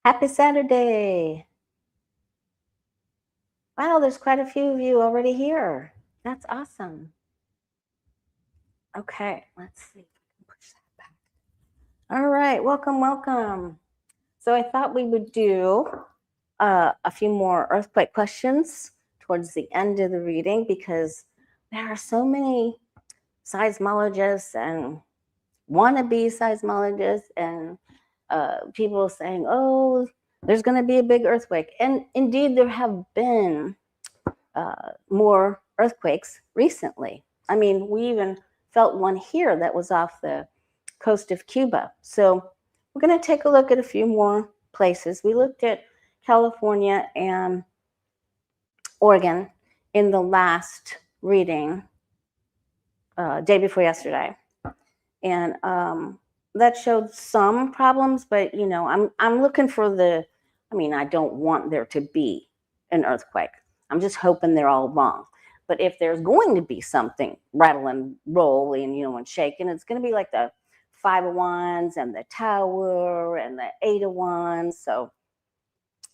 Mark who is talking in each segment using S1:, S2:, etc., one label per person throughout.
S1: Happy Saturday. Wow, there's quite a few of you already here. That's awesome. Okay, let's see if I can push that back. All right, welcome. So I thought we would do a few more earthquake questions towards the end of the reading because there are so many seismologists and wannabe seismologists and people saying, oh, there's going to be a big earthquake. And indeed, there have been more earthquakes recently. I mean, we even felt one here that was off the coast of Cuba. So we're going to take a look at a few more places. We looked at California and Oregon in the last reading, day before yesterday. And that showed some problems, but you know, I'm looking for I don't want there to be an earthquake. I'm just hoping they're all wrong. But if there's going to be something rattle and roll and shaking, it's going to be like the 5 of Wands and the Tower and the 8 of Wands. So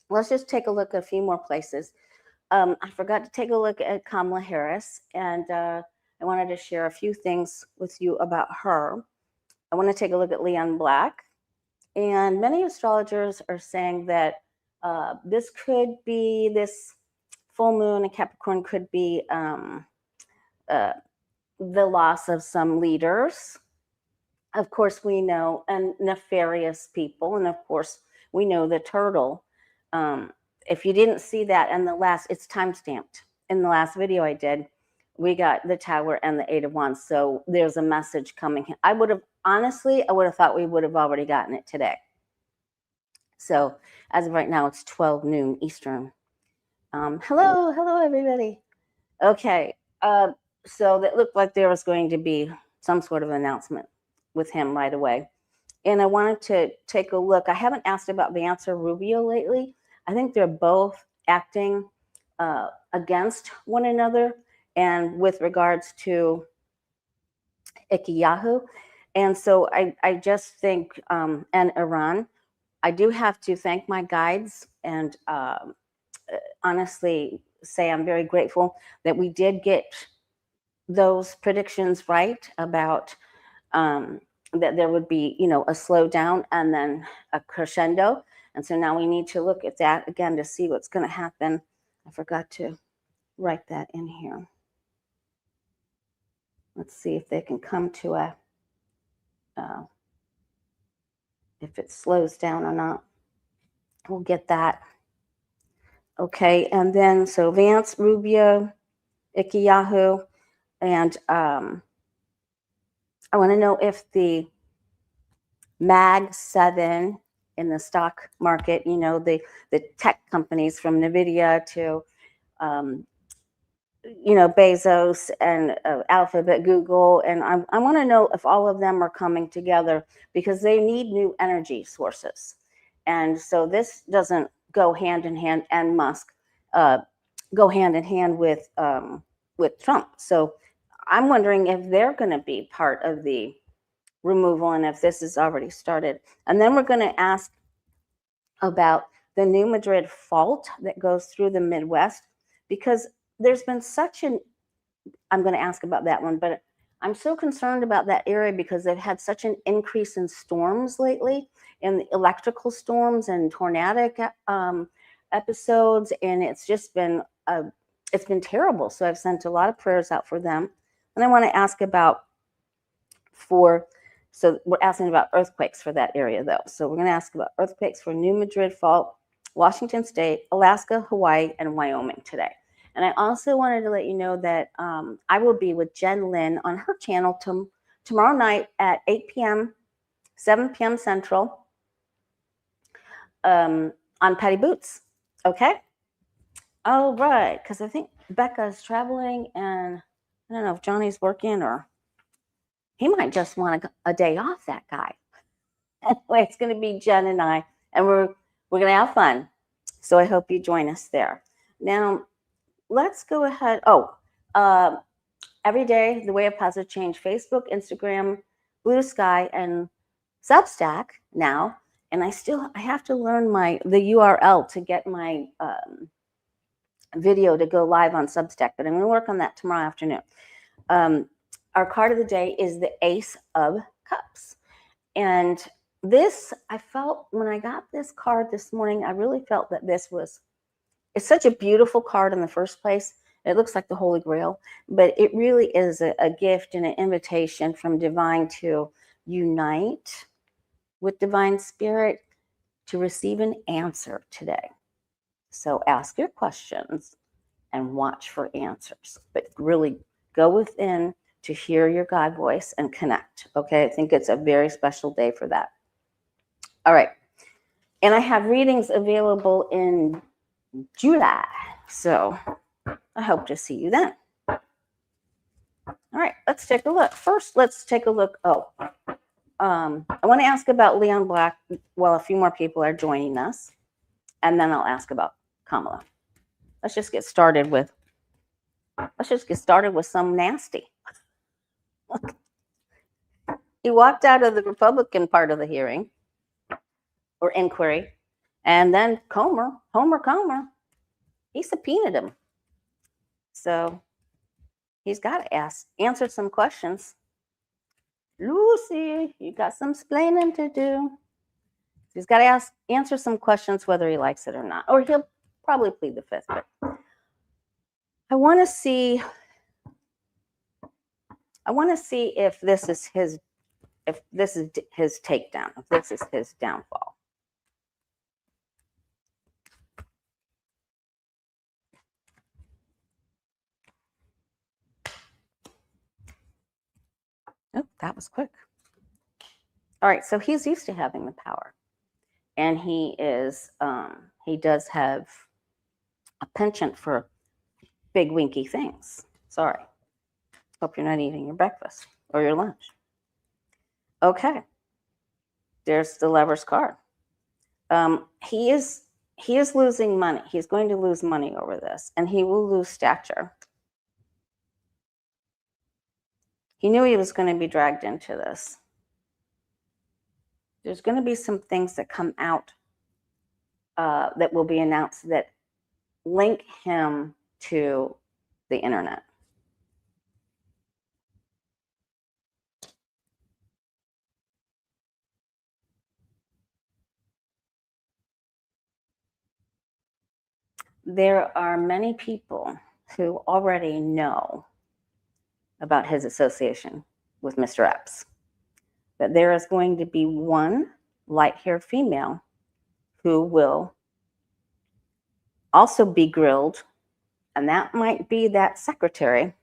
S1: let's just take a look at a few more places. I forgot to take a look at Kamala Harris, and I wanted to share a few things with you about her. I want to take a look at Leon Black. And many astrologers are saying that this full moon in Capricorn could be the loss of some leaders. Of course, we know, and nefarious people. And of course, we know the turtle. If you didn't see that it's time-stamped. In the last video I did, we got the Tower and the 8 of Wands. So there's a message coming. I would have thought we would have already gotten it today. So as of right now, it's 12 noon Eastern. Hello, everybody. Okay, so that looked like there was going to be some sort of announcement with him right away. And I wanted to take a look. I haven't asked about Vance or Rubio lately. I think they're both acting against one another and with regards to Yahu. And so I just think, and Iran, I do have to thank my guides and honestly say I'm very grateful that we did get those predictions right about that there would be, a slowdown and then a crescendo. And so now we need to look at that again to see what's going to happen. I forgot to write that in here. Let's see if they can come to if it slows down or not. We'll get that. Okay, and then so Vance, Rubio, Yahu, and I want to know if the Mag 7 in the stock market, the tech companies from NVIDIA to, Bezos and Alphabet, Google. And I want to know if all of them are coming together because they need new energy sources. And so this doesn't go hand in hand, and Musk go hand in hand with Trump. So I'm wondering if they're going to be part of the removal and if this has already started. And then we're going to ask about the new Madrid Fault that goes through the Midwest, because there's been I'm going to ask about that one, but I'm so concerned about that area because they've had such an increase in storms lately, in the electrical storms and tornadic episodes, and it's just been terrible. So I've sent a lot of prayers out for them. And I want to ask so we're asking about earthquakes for that area, though. So we're going to ask about earthquakes for New Madrid Fault, Washington State, Alaska, Hawaii, and Wyoming today. And I also wanted to let you know that I will be with Jen Lynn on her channel tomorrow night at 8 p.m., 7 p.m. Central on Patty Boots. Okay? All right, because I think Becca's traveling, and I don't know if Johnny's working or he might just want a day off, that guy. Anyway, it's going to be Jen and I, and we're going to have fun. So I hope you join us there. Now, let's go ahead. Every day, The Way of Positive Change, Facebook, Instagram, Blue Sky, and Substack now. And I have to learn the URL to get my video to go live on Substack, but I'm going to work on that tomorrow afternoon. Our card of the day is the Ace of Cups. And this, I felt when I got this card this morning, I really felt that it's such a beautiful card in the first place. It looks like the Holy Grail, but it really is a gift and an invitation from divine to unite with divine spirit to receive an answer today. So ask your questions and watch for answers, but really go within to hear your God voice and connect. Okay, I think it's a very special day for that. All right, and I have readings available in July, so I hope to see you then. All right, let's take a look. First, let's take a look. I want to ask about Leon Black while a few more people are joining us, and then I'll ask about Kamala. Let's just get started with some nasty. He walked out of the Republican part of the hearing or inquiry, and then Homer, he subpoenaed him. So he's got to answer some questions. Lucy, you got some explaining to do. He's got to answer some questions whether he likes it or not, or he'll probably plead the fifth. But I want to see if this is his takedown, if this is his downfall. Oh, that was quick. All right, so he's used to having the power, and he does have a penchant for big winky things. Sorry. Hope you're not eating your breakfast or your lunch. Okay. There's the Lover's card. He is losing money. He's going to lose money over this, and he will lose stature. He knew he was going to be dragged into this. There's going to be some things that come out that will be announced that link him to the internet. There are many people who already know about his association with Mr. Epps. But there is going to be one light-haired female who will also be grilled, and that might be that secretary,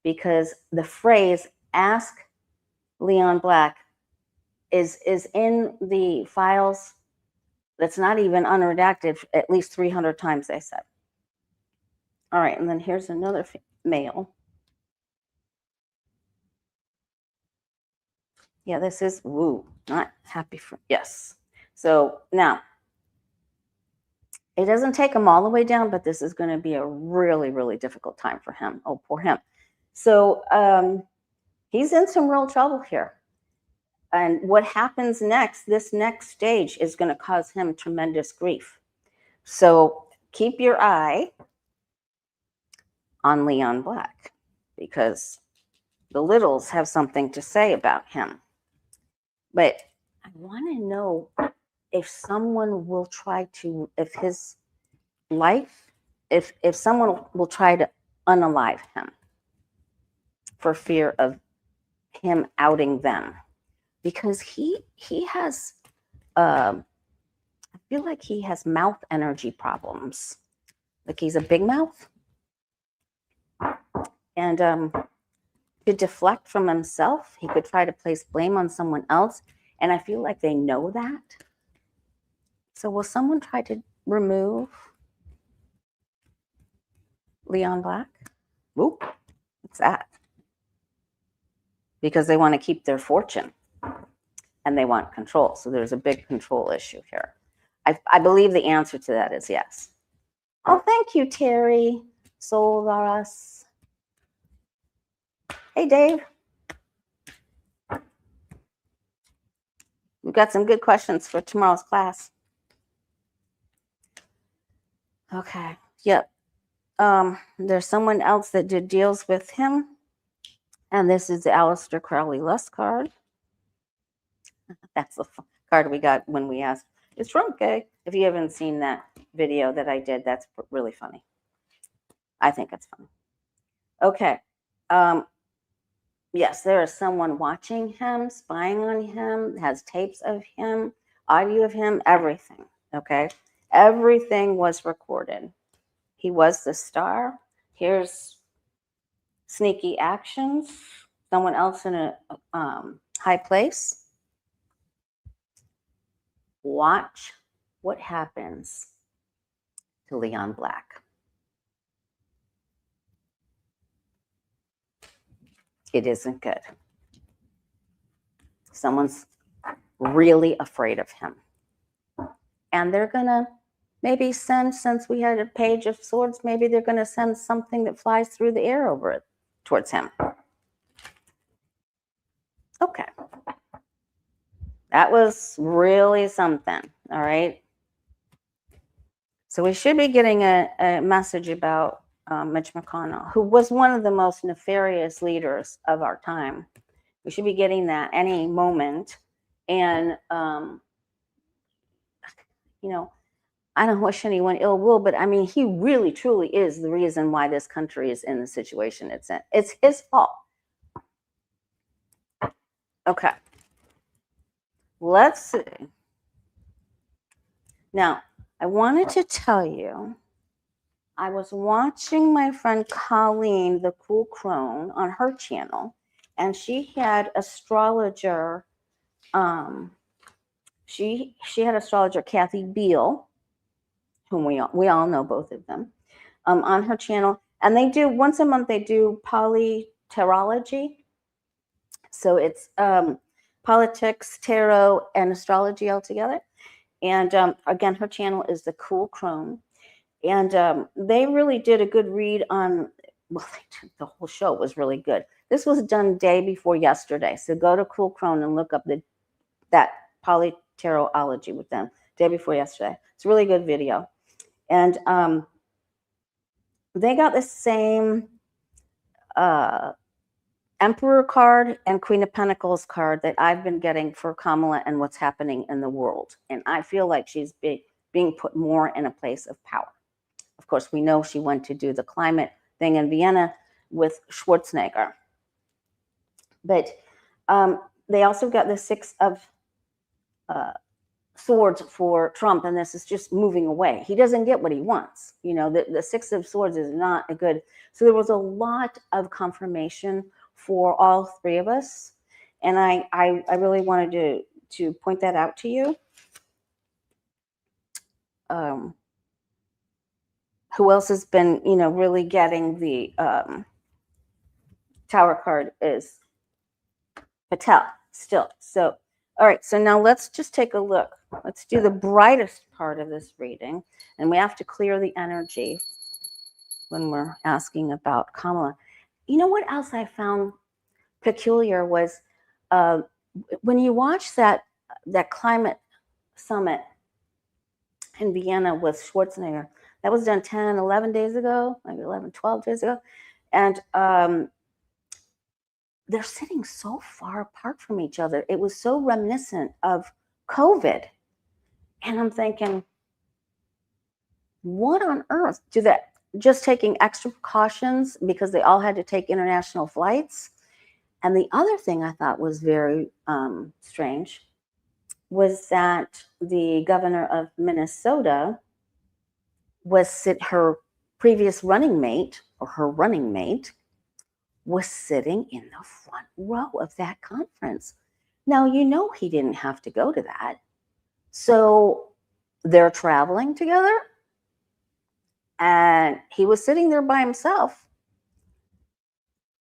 S1: because the phrase "ask Leon Black" is in the files that's not even unredacted at least 300 times, they said. All right, and then here's another male. Yeah, this is not happy for, yes. So now, it doesn't take him all the way down, but this is going to be a really, really difficult time for him. Oh, poor him. So he's in some real trouble here. And what happens next, this next stage, is going to cause him tremendous grief. So keep your eye on Leon Black, because the littles have something to say about him. But I want to know if someone will try to, if someone will try to unalive him for fear of him outing them, because he has, I feel like he has mouth energy problems. Like he's a big mouth, and to deflect from himself, he could try to place blame on someone else, and I feel like they know that. So will someone try to remove Leon Black? Whoop, what's that? Because they want to keep their fortune and they want control. So there's a big control issue here. I believe the answer to that is yes. Oh, thank you, Terry Solaras. Hey, Dave. got some good questions for tomorrow's class. Okay. Yep. There's someone else that did deals with him. And this is the Aleister Crowley Lust card. That's the card we got when we asked, is Trump gay? If you haven't seen that video that I did, that's really funny. I think it's funny. Okay. Yes, there is someone watching him, spying on him, has tapes of him, audio of him, everything. Okay. Everything was recorded. He was the star. Here's sneaky actions. Someone else in a high place. Watch what happens to Leon Black. It isn't good. Someone's really afraid of him. And they're going to maybe send, since we had a page of swords, maybe they're going to send something that flies through the air over it towards him. Okay. That was really something. All right. So we should be getting a message about Mitch McConnell, who was one of the most nefarious leaders of our time. We should be getting that any moment. And, you know, I don't wish anyone ill will, but I mean, he really, truly is the reason why this country is in the situation it's in. It's his fault. Okay. Let's see. Now, I wanted to tell you, I was watching my friend Colleen, the Cool Crone, on her channel, and she had astrologer, she had astrologer Kathy Beale, whom we all know both of them, on her channel. And they do, once a month, they do polytarology. So it's politics, tarot, and astrology all together. And again, her channel is the Cool Crone. And they really did a good read on, well, the whole show was really good. This was done day before yesterday. So go to Cool Crone and look up that polytarology with them day before yesterday. It's a really good video. And they got the same Emperor card and Queen of Pentacles card that I've been getting for Kamala and what's happening in the world. And I feel like she's being put more in a place of power. Of course, we know she went to do the climate thing in Vienna with Schwarzenegger. But they also got the Six of Swords for Trump, and this is just moving away. He doesn't get what he wants. You know, the Six of Swords is not a good. So there was a lot of confirmation for all three of us. And I really wanted to point that out to you. Who else has been, you know, really getting the Tower card is Patel still. So, all right. So now let's just take a look. Let's do the brightest part of this reading. And we have to clear the energy when we're asking about Kamala. You know what else I found peculiar was when you watch that climate summit in Vienna with Schwarzenegger, that was done 10, 11 days ago, maybe 11, 12 days ago. And they're sitting so far apart from each other. It was so reminiscent of COVID. And I'm thinking, what on earth? Do that, just taking extra precautions because they all had to take international flights? And the other thing I thought was very strange was that the governor of Minnesota her previous running mate, or her running mate, was sitting in the front row of that conference. Now, you know he didn't have to go to that. So they're traveling together, and he was sitting there by himself.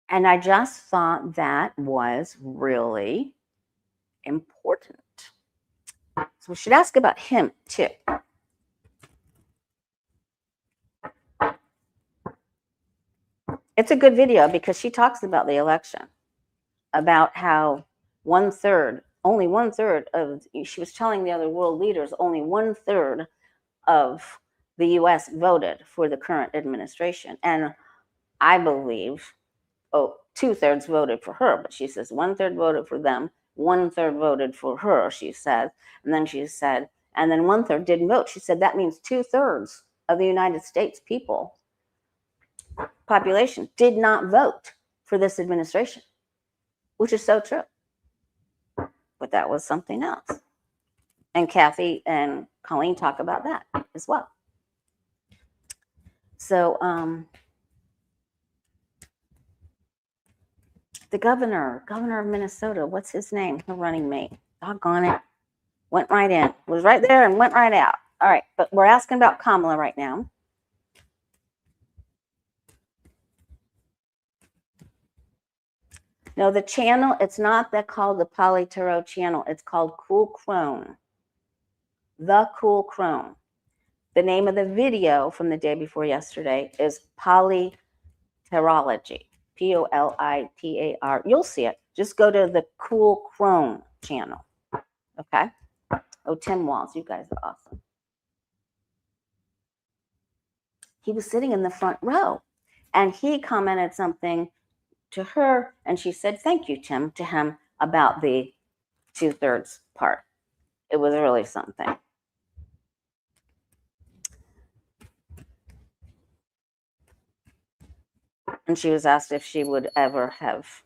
S1: And I just thought that was really important. So we should ask about him too. It's a good video because she talks about the election, about how 1/3 only 1/3 of, she was telling the other world leaders, only 1/3 of the US voted for the current administration. And I believe, 2/3 voted for her, but she says 1/3 voted for them, 1/3 voted for her, she said. And then she said, and then 1/3 didn't vote. She said that means 2/3 of the United States population did not vote for this administration, which is so true. But that was something else. And Kathy and Colleen talk about that as well. So the governor of Minnesota, what's his name? Her running mate. Doggone it. Went right in. Was right there and went right out. All right, but we're asking about Kamala right now. No, the channel, it's not that called the Poly Tarot channel. It's called Cool Crone. The Cool Crone. The name of the video from the day before yesterday is Polytarology. Politar. You'll see it. Just go to the Cool Crone channel. Okay? Oh, Tim Walz, you guys are awesome. He was sitting in the front row and he commented something to her, and she said, "Thank you, Tim," to him about the 2/3 part. It was really something. And she was asked if she would ever have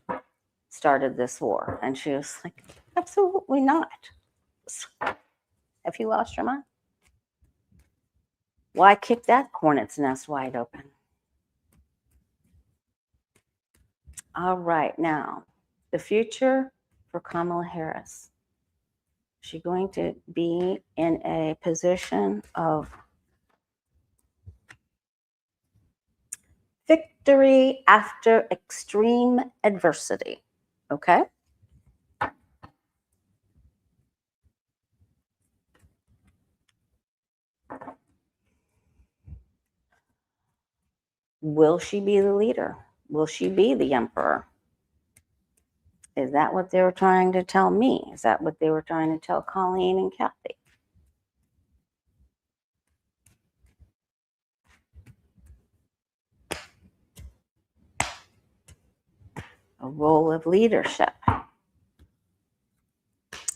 S1: started this war. And she was like, absolutely not. Have you lost your mind? Why kick that hornet's nest wide open? All right, now, the future for Kamala Harris. Is she going to be in a position of victory after extreme adversity? Okay. Will she be the leader? Will she be the emperor? Is that what they were trying to tell me? Is that what they were trying to tell Colleen and Kathy? A role of leadership.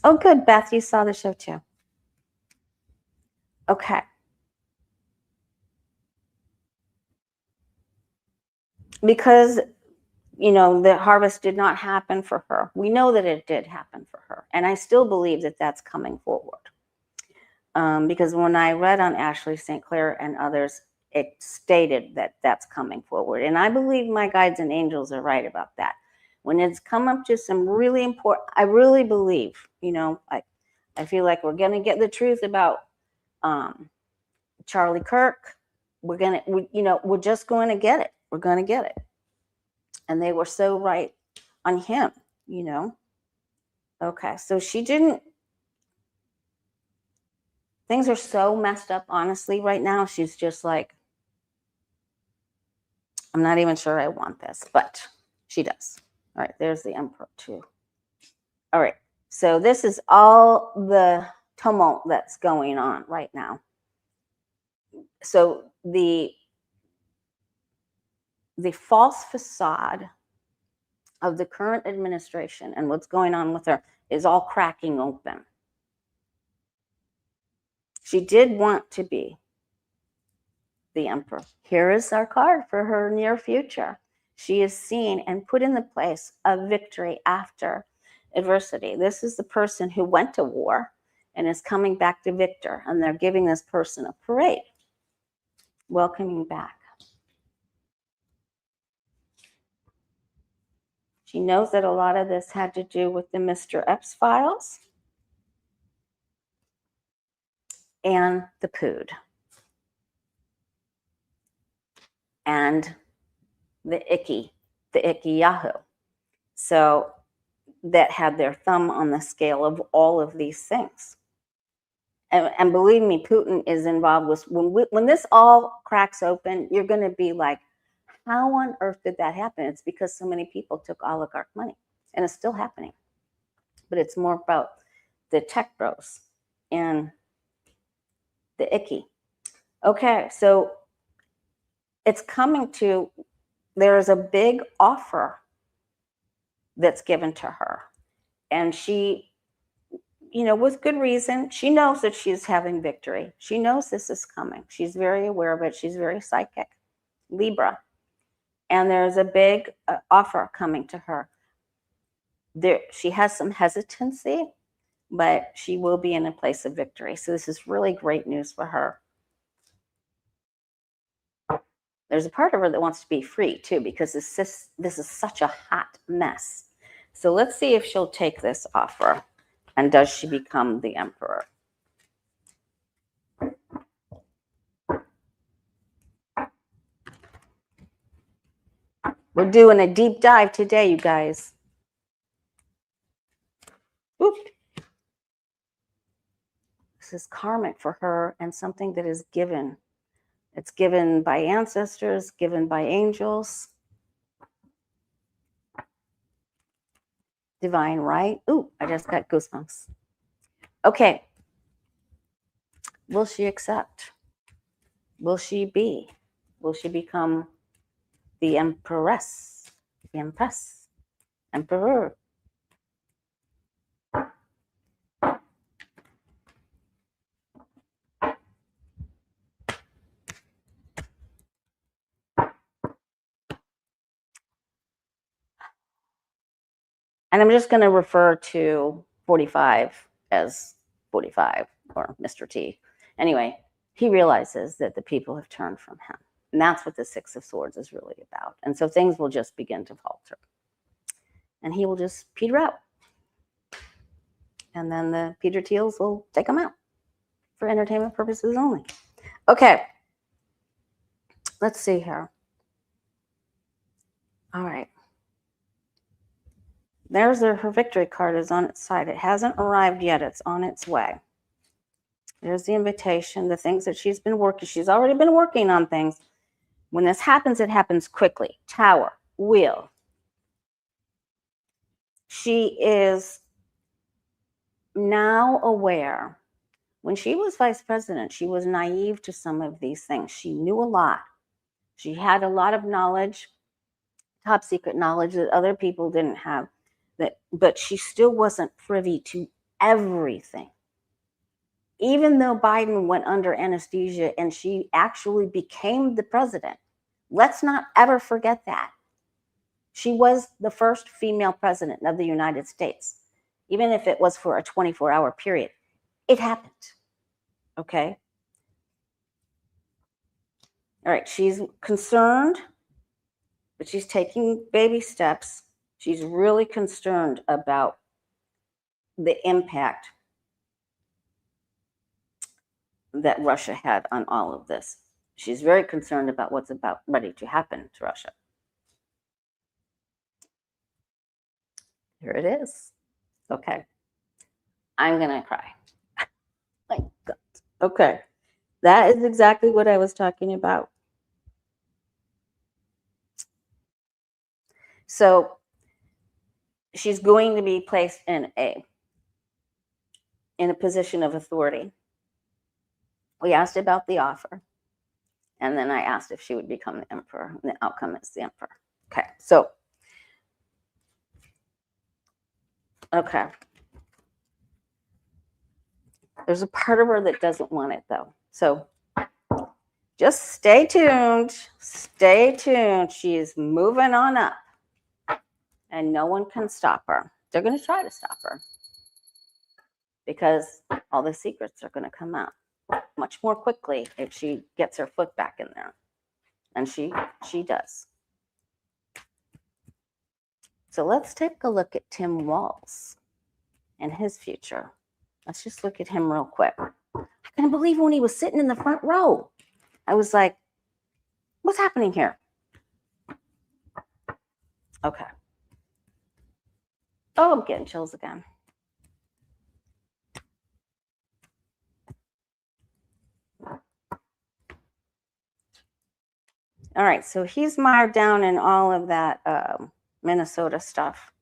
S1: Oh, good, Beth, you saw the show too. Okay. Because, the harvest did not happen for her. We know that it did happen for her. And I still believe that that's coming forward. Because when I read on Ashley St. Clair and others, it stated that that's coming forward. And I believe my guides and angels are right about that. When it's come up to some really important, I really believe, I feel like we're going to get the truth about Charlie Kirk. We're just going to get it. We're going to get it. And they were so right on him, Okay, so she didn't. Things are so messed up, honestly, right now. She's just like, I'm not even sure I want this, but she does. All right, there's the emperor too. All right, so this is all the tumult that's going on right now. So the false facade of the current administration and what's going on with her is all cracking open. She did want to be the emperor. Here is our card for her near future. She is seen and put in the place of victory after adversity. This is the person who went to war and is coming back to victor, and they're giving this person a parade, welcoming back. She knows that a lot of this had to do with the Mr. Epps files and the Pood and the icky Yahu. So that had their thumb on the scale of all of these things. And believe me, Putin is involved with, when this all cracks open, you're going to be like, how on earth did that happen? It's because so many people took oligarch money, and it's still happening. But it's more about the tech bros and the icky. Okay, so it's coming to, there's a big offer that's given to her. And she, with good reason, she knows that she's having victory. She knows this is coming. She's very aware of it. She's very psychic, Libra. And there's a big offer coming to her. She has some hesitancy, but she will be in a place of victory. So this is really great news for her. There's a part of her that wants to be free too, because this is such a hot mess. So let's see if she'll take this offer, and does she become the emperor? We're doing a deep dive today, you guys. Oop. This is karmic for her, and something that is given. It's given by ancestors, given by angels. Divine right. Ooh, I just got goosebumps. Okay. Will she accept? Will she be? Will she become the empress? The empress? Emperor? And I'm just going to refer to 45 as 45, or Mr. T. Anyway, he realizes that the people have turned from him. And that's what the Six of Swords is really about. And so things will just begin to falter. And he will just peter out. And then the Peter Thiels will take him out for entertainment purposes only. Okay. Let's see here. All right. There's her victory card is on its side. It hasn't arrived yet. It's on its way. There's the invitation, the things that she's been working. She's already been working on things. When this happens, it happens quickly. Tower, wheel. She is now aware. When she was vice president, she was naive to some of these things. She knew a lot. She had a lot of knowledge, top secret knowledge that other people didn't have. But she still wasn't privy to everything. Even though Biden went under anesthesia and she actually became the president, let's not ever forget that. She was the first female president of the United States, even if it was for a 24-hour period. It happened. Okay? All right, she's concerned, but she's taking baby steps. She's really concerned about the impact that Russia had on all of this. She's very concerned about what's about ready to happen to Russia. Here it is. Okay. I'm going to cry. My God. Okay. That is exactly what I was talking about. So she's going to be placed in a position of authority. We asked about the offer, and then I asked if she would become the emperor, and the outcome is the emperor. Okay, so, okay. There's a part of her that doesn't want it, though. So just stay tuned. Stay tuned. She is moving on up, and no one can stop her. They're going to try to stop her because all the secrets are going to come out much more quickly if she gets her foot back in there. And she does. So let's take a look at Tim Walz and his future. Let's just look at him real quick. I couldn't believe when he was sitting in the front row. I was like, what's happening here? Okay. Oh, I'm getting chills again. All right, so he's mired down in all of that Minnesota stuff.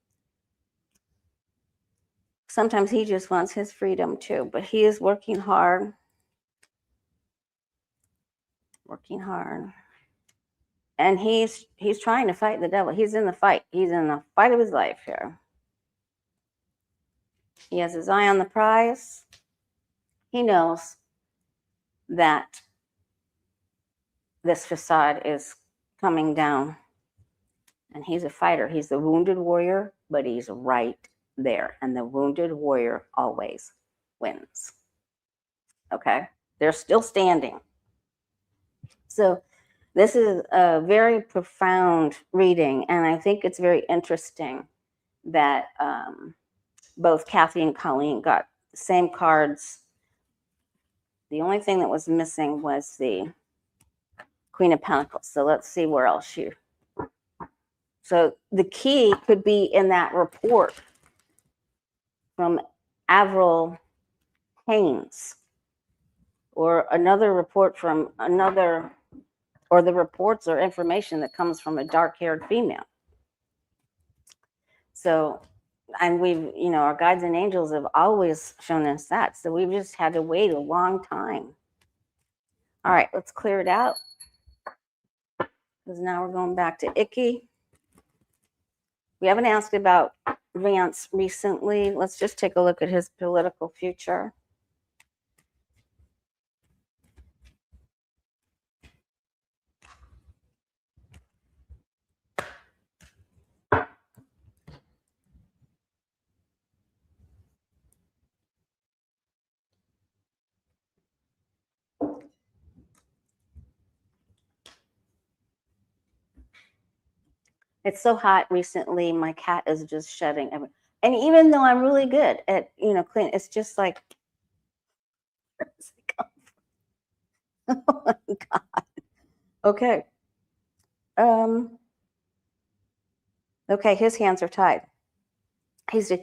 S1: sometimes he just wants his freedom too, but he is working hard. And he's trying to fight the devil. He's in the fight. He's in the fight of his life here. He has his eye on the prize. He knows that this facade is coming down. And he's a fighter. He's the wounded warrior, but he's right there. And the wounded warrior always wins. Okay? They're still standing. So this is a very profound reading, and I think it's very interesting that both Kathy and Colleen got the same cards. The only thing that was missing was the Queen of Pentacles. So let's see where else she... So the key could be in that report from Avril Haines, or another report from another, or the reports or information that comes from a dark-haired female. So, and we've, our guides and angels have always shown us that. So we've just had to wait a long time. All right, let's clear it out. Because now we're going back to Icky. We haven't asked about Vance recently. Let's just take a look at his political future. It's so hot recently. My cat is just shedding everything. And even though I'm really good at, clean, it's just like, oh my God. Okay. Okay, his hands are tied. He's just,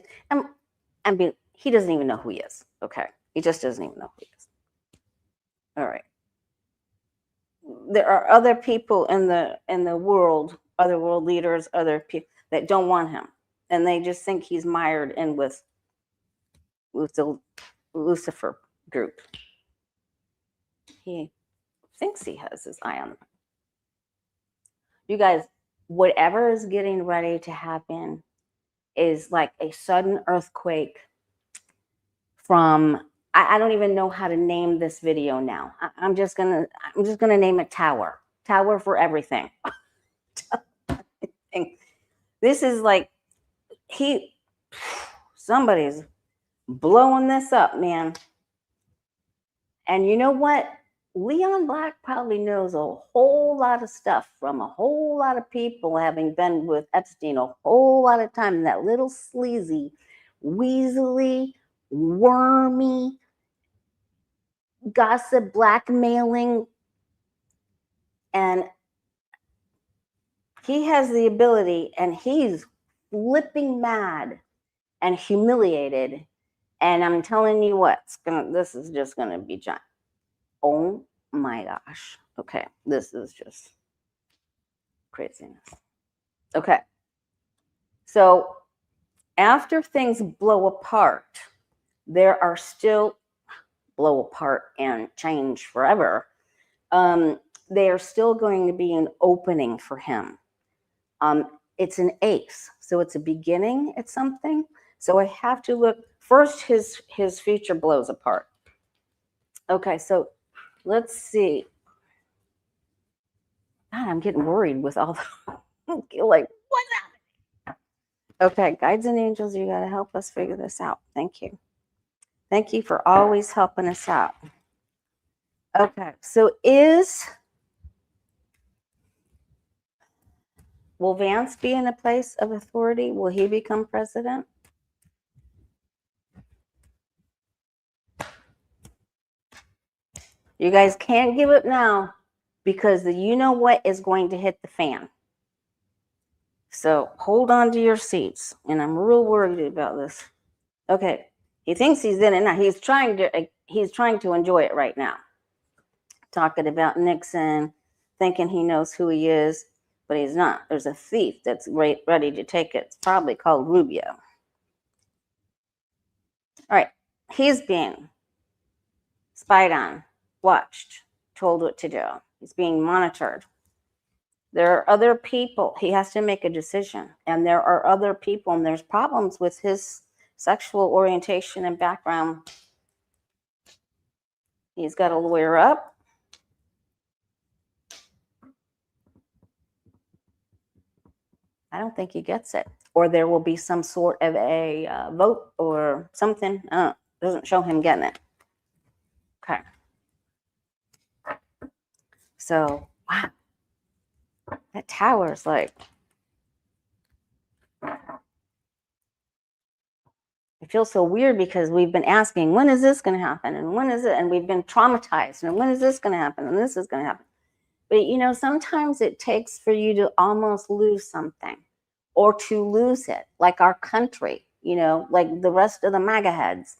S1: he doesn't even know who he is. Okay. He just doesn't even know who he is. All right. There are other people in the world, other world leaders, other people that don't want him, and they just think he's mired in with the Lucifer group. He thinks he has his eye on them. You guys, whatever is getting ready to happen is like a sudden earthquake from, I don't even know how to name this video now. I'm just gonna name it Tower for everything. This is like, somebody's blowing this up, man. And you know what? Leon Black probably knows a whole lot of stuff from a whole lot of people, having been with Epstein a whole lot of time. That little sleazy, weaselly, wormy, gossip, blackmailing. And he has the ability, and he's flipping mad and humiliated. And I'm telling you what, this is just going to be giant. Oh my gosh. Okay, this is just craziness. Okay, so after things blow apart, there are still blow apart and change forever. They are still going to be an opening for him. It's an ace, so it's a beginning at something. So I have to look first. His future blows apart. Okay, so let's see. God, I'm getting worried with all the like, what's happening? Okay, guides and angels, you got to help us figure this out. Thank you. Thank you for always helping us out. Okay, so will Vance be in a place of authority? Will he become president? You guys can't give up now, because the you know what is going to hit the fan. So hold on to your seats. And I'm real worried about this. Okay, he thinks he's in it now. He's trying to enjoy it right now. Talking about Nixon, thinking he knows who he is, but he's not. There's a thief that's ready to take it. It's probably called Rubio. All right. He's being spied on, watched, told what to do. He's being monitored. There are other people. He has to make a decision. And there are other people, and there's problems with his sexual orientation and background. He's got to lawyer up. I don't think he gets it. Or there will be some sort of a vote or something. Doesn't show him getting it. Okay. So, wow. That tower is like, it feels so weird because we've been asking, when is this going to happen? And when is it? And we've been traumatized. And when is this going to happen? And this is going to happen. But, you know, sometimes it takes for you to almost lose something or to lose it, like our country, you know, like the rest of the MAGA heads,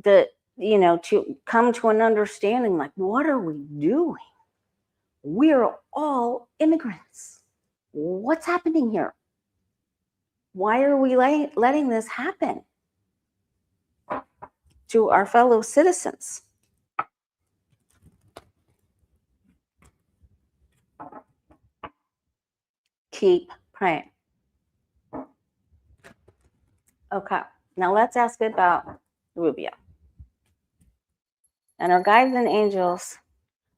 S1: that, you know, to come to an understanding, like, what are we doing? We're all immigrants. What's happening here? Why are we letting this happen to our fellow citizens? Keep praying. Okay, now let's ask about Rubio and our guides and angels.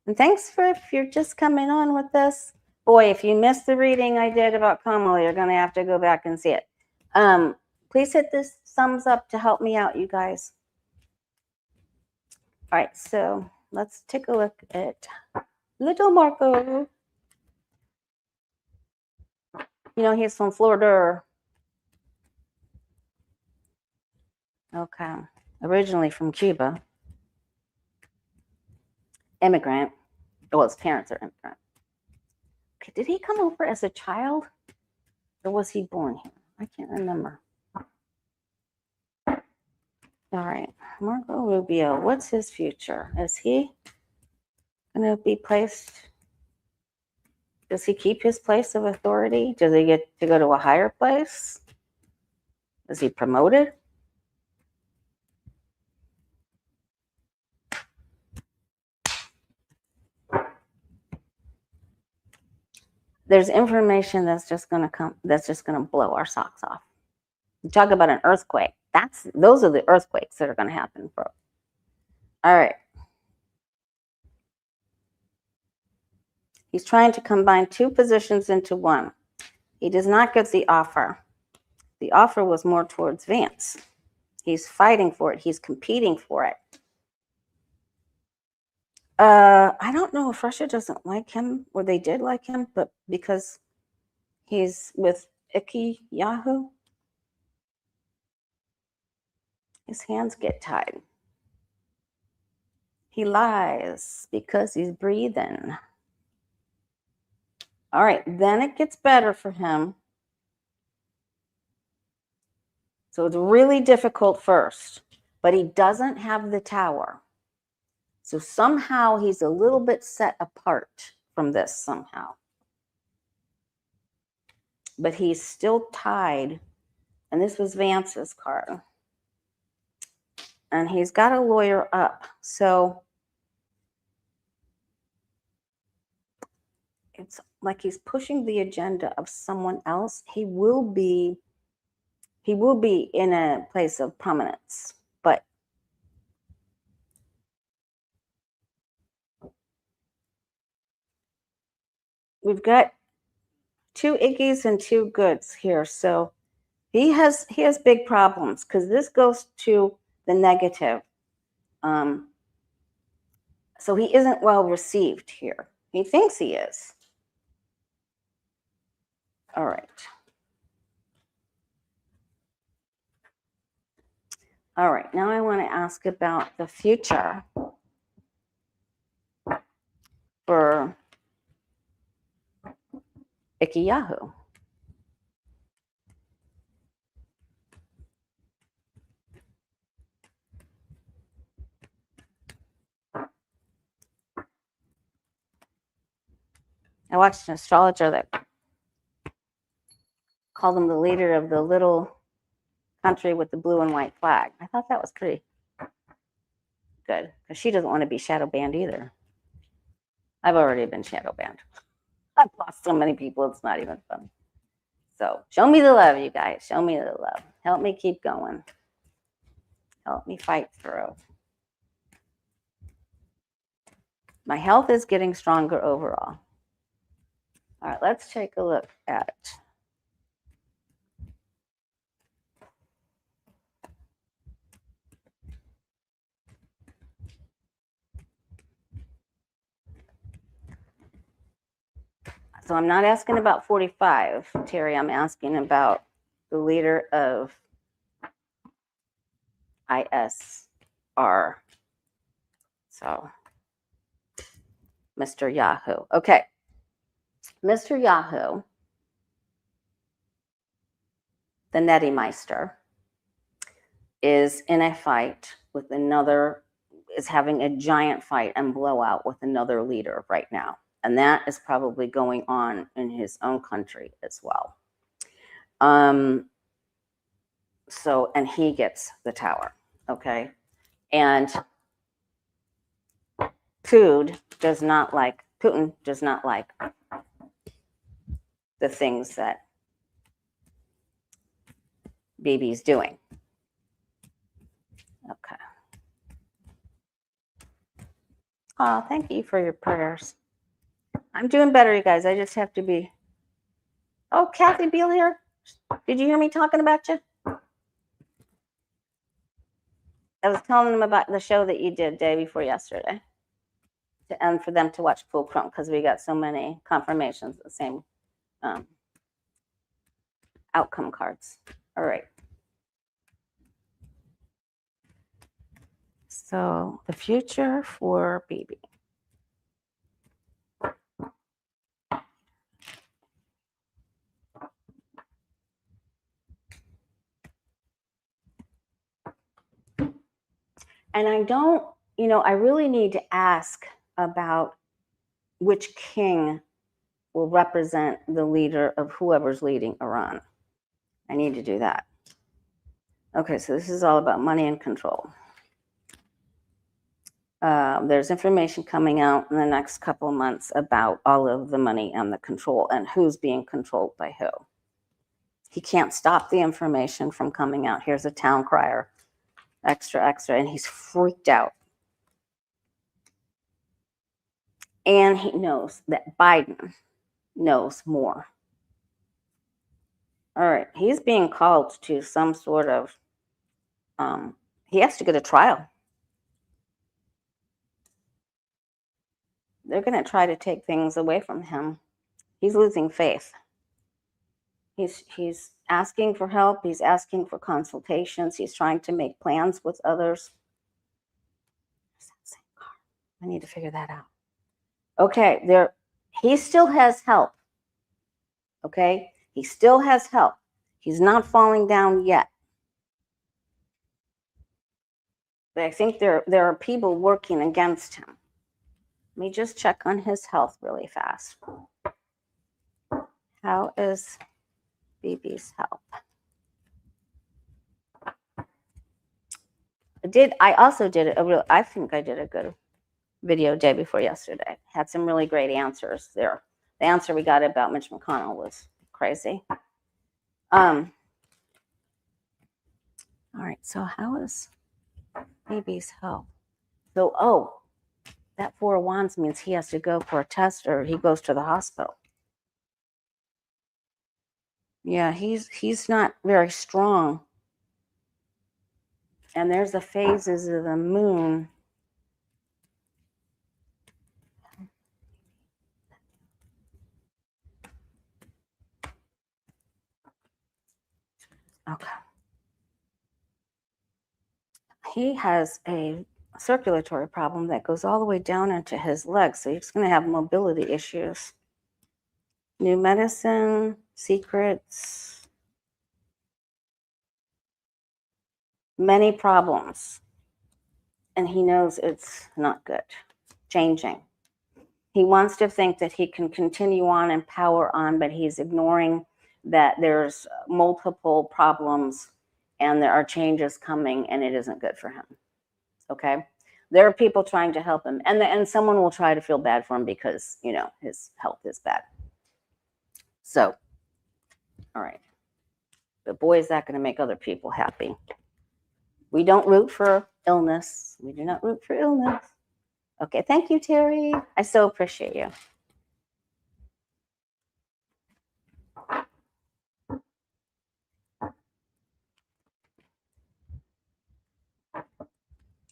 S1: And thanks for if you're just coming on with this. Boy, if you missed the reading I did about Kamala, you're going to have to go back and see it. Please hit this thumbs up to help me out, you guys. All right, so let's take a look at little Marco. You know, he's from Florida. Okay, originally from Cuba. Immigrant. Well, his parents are immigrant. Okay, did he come over as a child? Or was he born here? I can't remember. All right, Marco Rubio, what's his future? Is he going to be placed? Does he keep his place of authority? Does he get to go to a higher place? Is he promoted? There's information that's just going to come, that's just going to blow our socks off. You talk about an earthquake. Those are the earthquakes that are going to happen, bro. All right. He's trying to combine two positions into one. He does not get the offer. The offer was more towards Vance. He's fighting for it. He's competing for it. I don't know if Russia doesn't like him, or they did like him, but because he's with Yahu, his hands get tied. He lies because he's breathing. All right, then it gets better for him. So it's really difficult first, but he doesn't have the tower. So somehow he's a little bit set apart from this somehow. But he's still tied. And this was Vance's card. And he's got a lawyer up. So it's like he's pushing the agenda of someone else. He will be in a place of prominence, but we've got two ickies and two goods here. So he has big problems because this goes to the negative. So he isn't well received here. He thinks he is. All right. All right, now I want to ask about the future for Yahu. I watched an astrologer that called him the leader of the little country with the blue and white flag. I thought that was pretty good because she doesn't want to be shadow banned either. I've already been shadow banned. I've lost so many people, it's not even fun. So show me the love, you guys. Show me the love. Help me keep going. Help me fight through. My health is getting stronger overall. All right, let's take a look at so I'm not asking about 45, Terry. I'm asking about the leader of ISR. So, Mr. Yahu. Okay. Mr. Yahu, the Nettie Meister, is in a fight with another, is having a giant fight and blowout with another leader right now. And that is probably going on in his own country as well. So, and he gets the tower, okay? And Putin does not like the things that Bibi's doing. Okay. Oh, thank you for your prayers. I'm doing better, you guys. I just have to be. Oh, Kathy Beal here. Did you hear me talking about you? I was telling them about the show that you did day before yesterday. And for them to watch Pool Chrome because we got so many confirmations of the same outcome cards. All right. So the future for Bibi. And I don't, I really need to ask about which king will represent the leader of whoever's leading Iran. I need to do that. Okay, so this is all about money and control. There's information coming out in the next couple of months about all of the money and the control and who's being controlled by who. He can't stop the information from coming out. Here's a town crier, extra, and he's freaked out. And he knows that Biden knows more. All right, he's being called to some sort of, he has to go to trial. They're going to try to take things away from him. He's losing faith. He's asking for help. He's asking for consultations. He's trying to make plans with others. I need to figure that out. Okay, he still has help. Okay, he still has help. He's not falling down yet. But I think there are people working against him. Let me just check on his health really fast. How is Bibi's health? I think I did a good video day before yesterday. Had some really great answers there. The answer we got about Mitch McConnell was crazy. All right, so how is Bibi's health? So, that 4 of Wands means he has to go for a test or he goes to the hospital. Yeah, he's not very strong. And there's the phases of the moon. Okay. He has a circulatory problem that goes all the way down into his legs. So he's going to have mobility issues. New medicine, secrets, many problems. And he knows it's not good. Changing. He wants to think that he can continue on and power on, but he's ignoring that there's multiple problems and there are changes coming, and it isn't good for him. Okay, there are people trying to help him, and someone will try to feel bad for him because his health is bad. So, all right, but boy, is that going to make other people happy. We don't root for illness. We do not root for illness. Okay, thank you, Terry. I so appreciate you.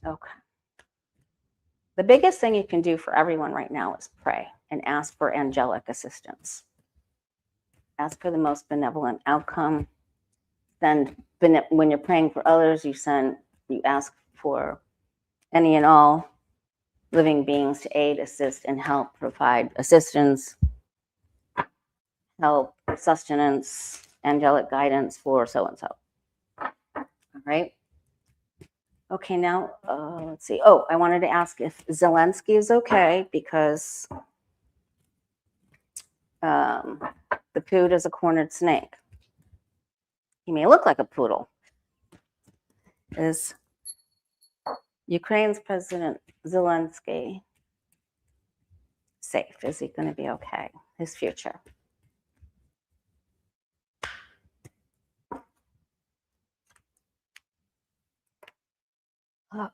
S1: Okay. The biggest thing you can do for everyone right now is pray and ask for angelic assistance. Ask for the most benevolent outcome. Then when you're praying for others, you ask for any and all living beings to aid, assist, and help provide assistance, help, sustenance, angelic guidance for so-and-so. All right. Okay, now let's see. Oh, I wanted to ask if Zelensky is okay because the pood is a cornered snake. He may look like a poodle. Is Ukraine's President Zelensky safe? Is he going to be okay? His future.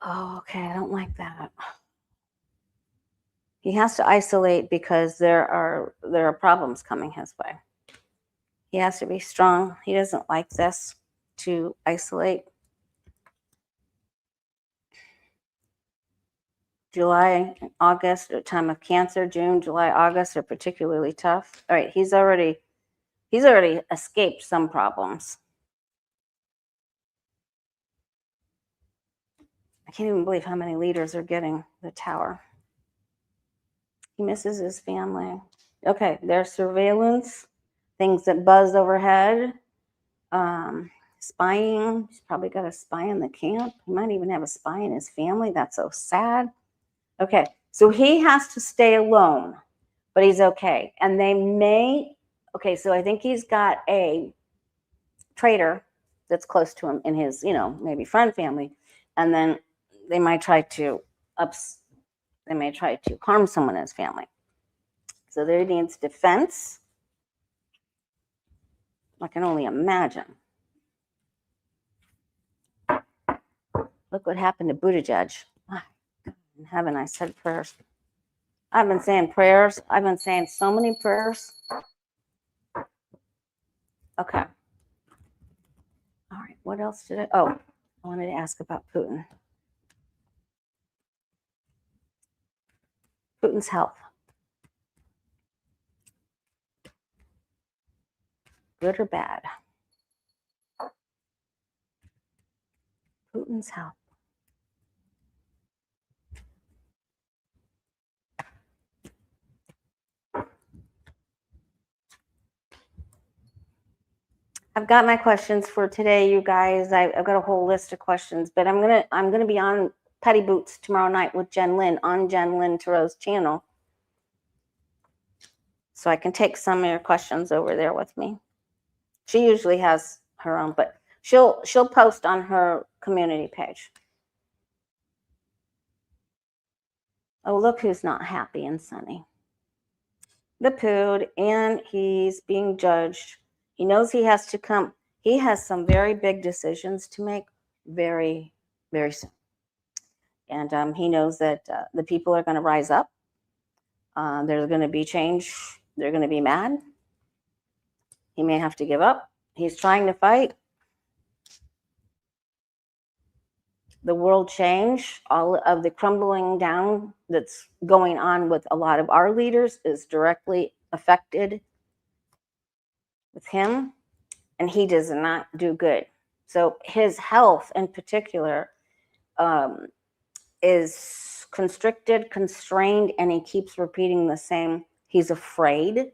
S1: Oh, okay. I don't like that. He has to isolate because there are problems coming his way. He has to be strong. He doesn't like this to isolate. July, August, a time of Cancer. June, July, August are particularly tough. All right, he's already escaped some problems. I can't even believe how many leaders are getting the tower. He misses his family. Okay, there's surveillance, things that buzz overhead, spying. He's probably got a spy in the camp. He might even have a spy in his family. That's so sad. Okay, so he has to stay alone, but he's okay. And they may, okay, so I think he's got a traitor that's close to him in his, maybe friend family. And then they might try to harm someone in his family. So there needs defense. I can only imagine. Look what happened to Buttigieg. In heaven, I said prayers. I've been saying prayers. I've been saying so many prayers. Okay. All right. What else did I wanted to ask about Putin. Putin's health. Good or bad? Putin's health. I've got my questions for today, you guys. I've got a whole list of questions, but I'm gonna be on Petty Boots tomorrow night with Jen Lynn on Jen Lynn Tarot's channel, so I can take some of your questions over there with me. She usually has her own, but she'll post on her community page. Oh, look who's not happy and sunny. The pood, and he's being judged. He knows he has to come. He has some very big decisions to make very, very soon. And he knows that the people are going to rise up. There's going to be change. They're going to be mad. He may have to give up. He's trying to fight. The world change, all of the crumbling down that's going on with a lot of our leaders is directly affected with him, and he does not do good. So his health in particular is constricted, constrained, and he keeps repeating the same. He's afraid,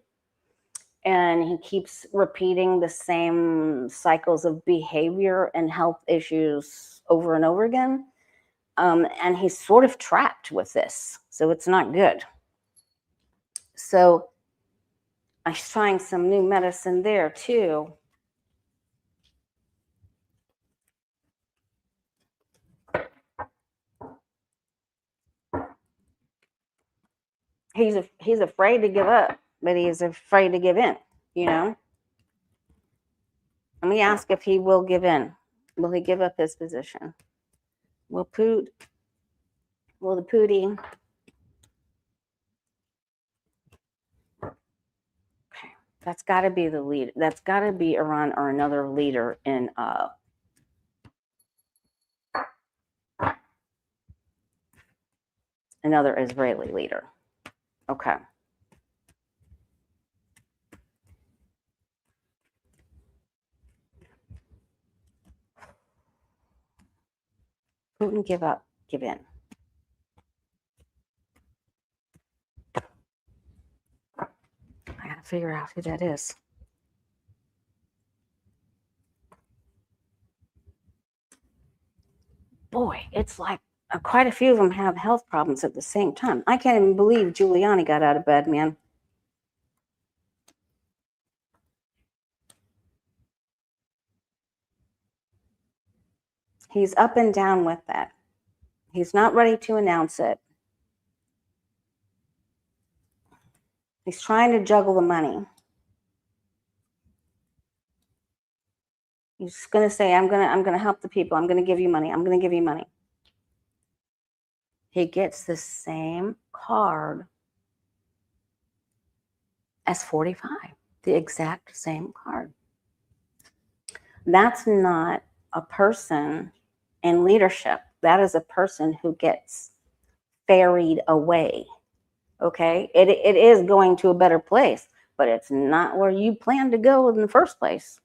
S1: and he keeps repeating the same cycles of behavior and health issues over and over again. And he's sort of trapped with this, so it's not good. So I'm trying some new medicine there too. he's afraid to give up, but he's afraid to give in, you know. Let me ask if he will give in. Will he give up his position? Will the Pootie? Okay, that's got to be the lead. That's got to be Iran or another leader in another Israeli leader. Okay. Putin, give up, give in. I gotta figure out who that is. Boy, it's like quite a few of them have health problems at the same time. I can't even believe Giuliani got out of bed, man. He's up and down with that. He's not ready to announce it. He's trying to juggle the money. He's going to say, I'm going to help the people. I'm going to give you money. I'm going to give you money. He gets the same card as 45, the exact same card. That's not a person in leadership. That is a person who gets ferried away. Okay, it is going to a better place, but it's not where you plan to go in the first place.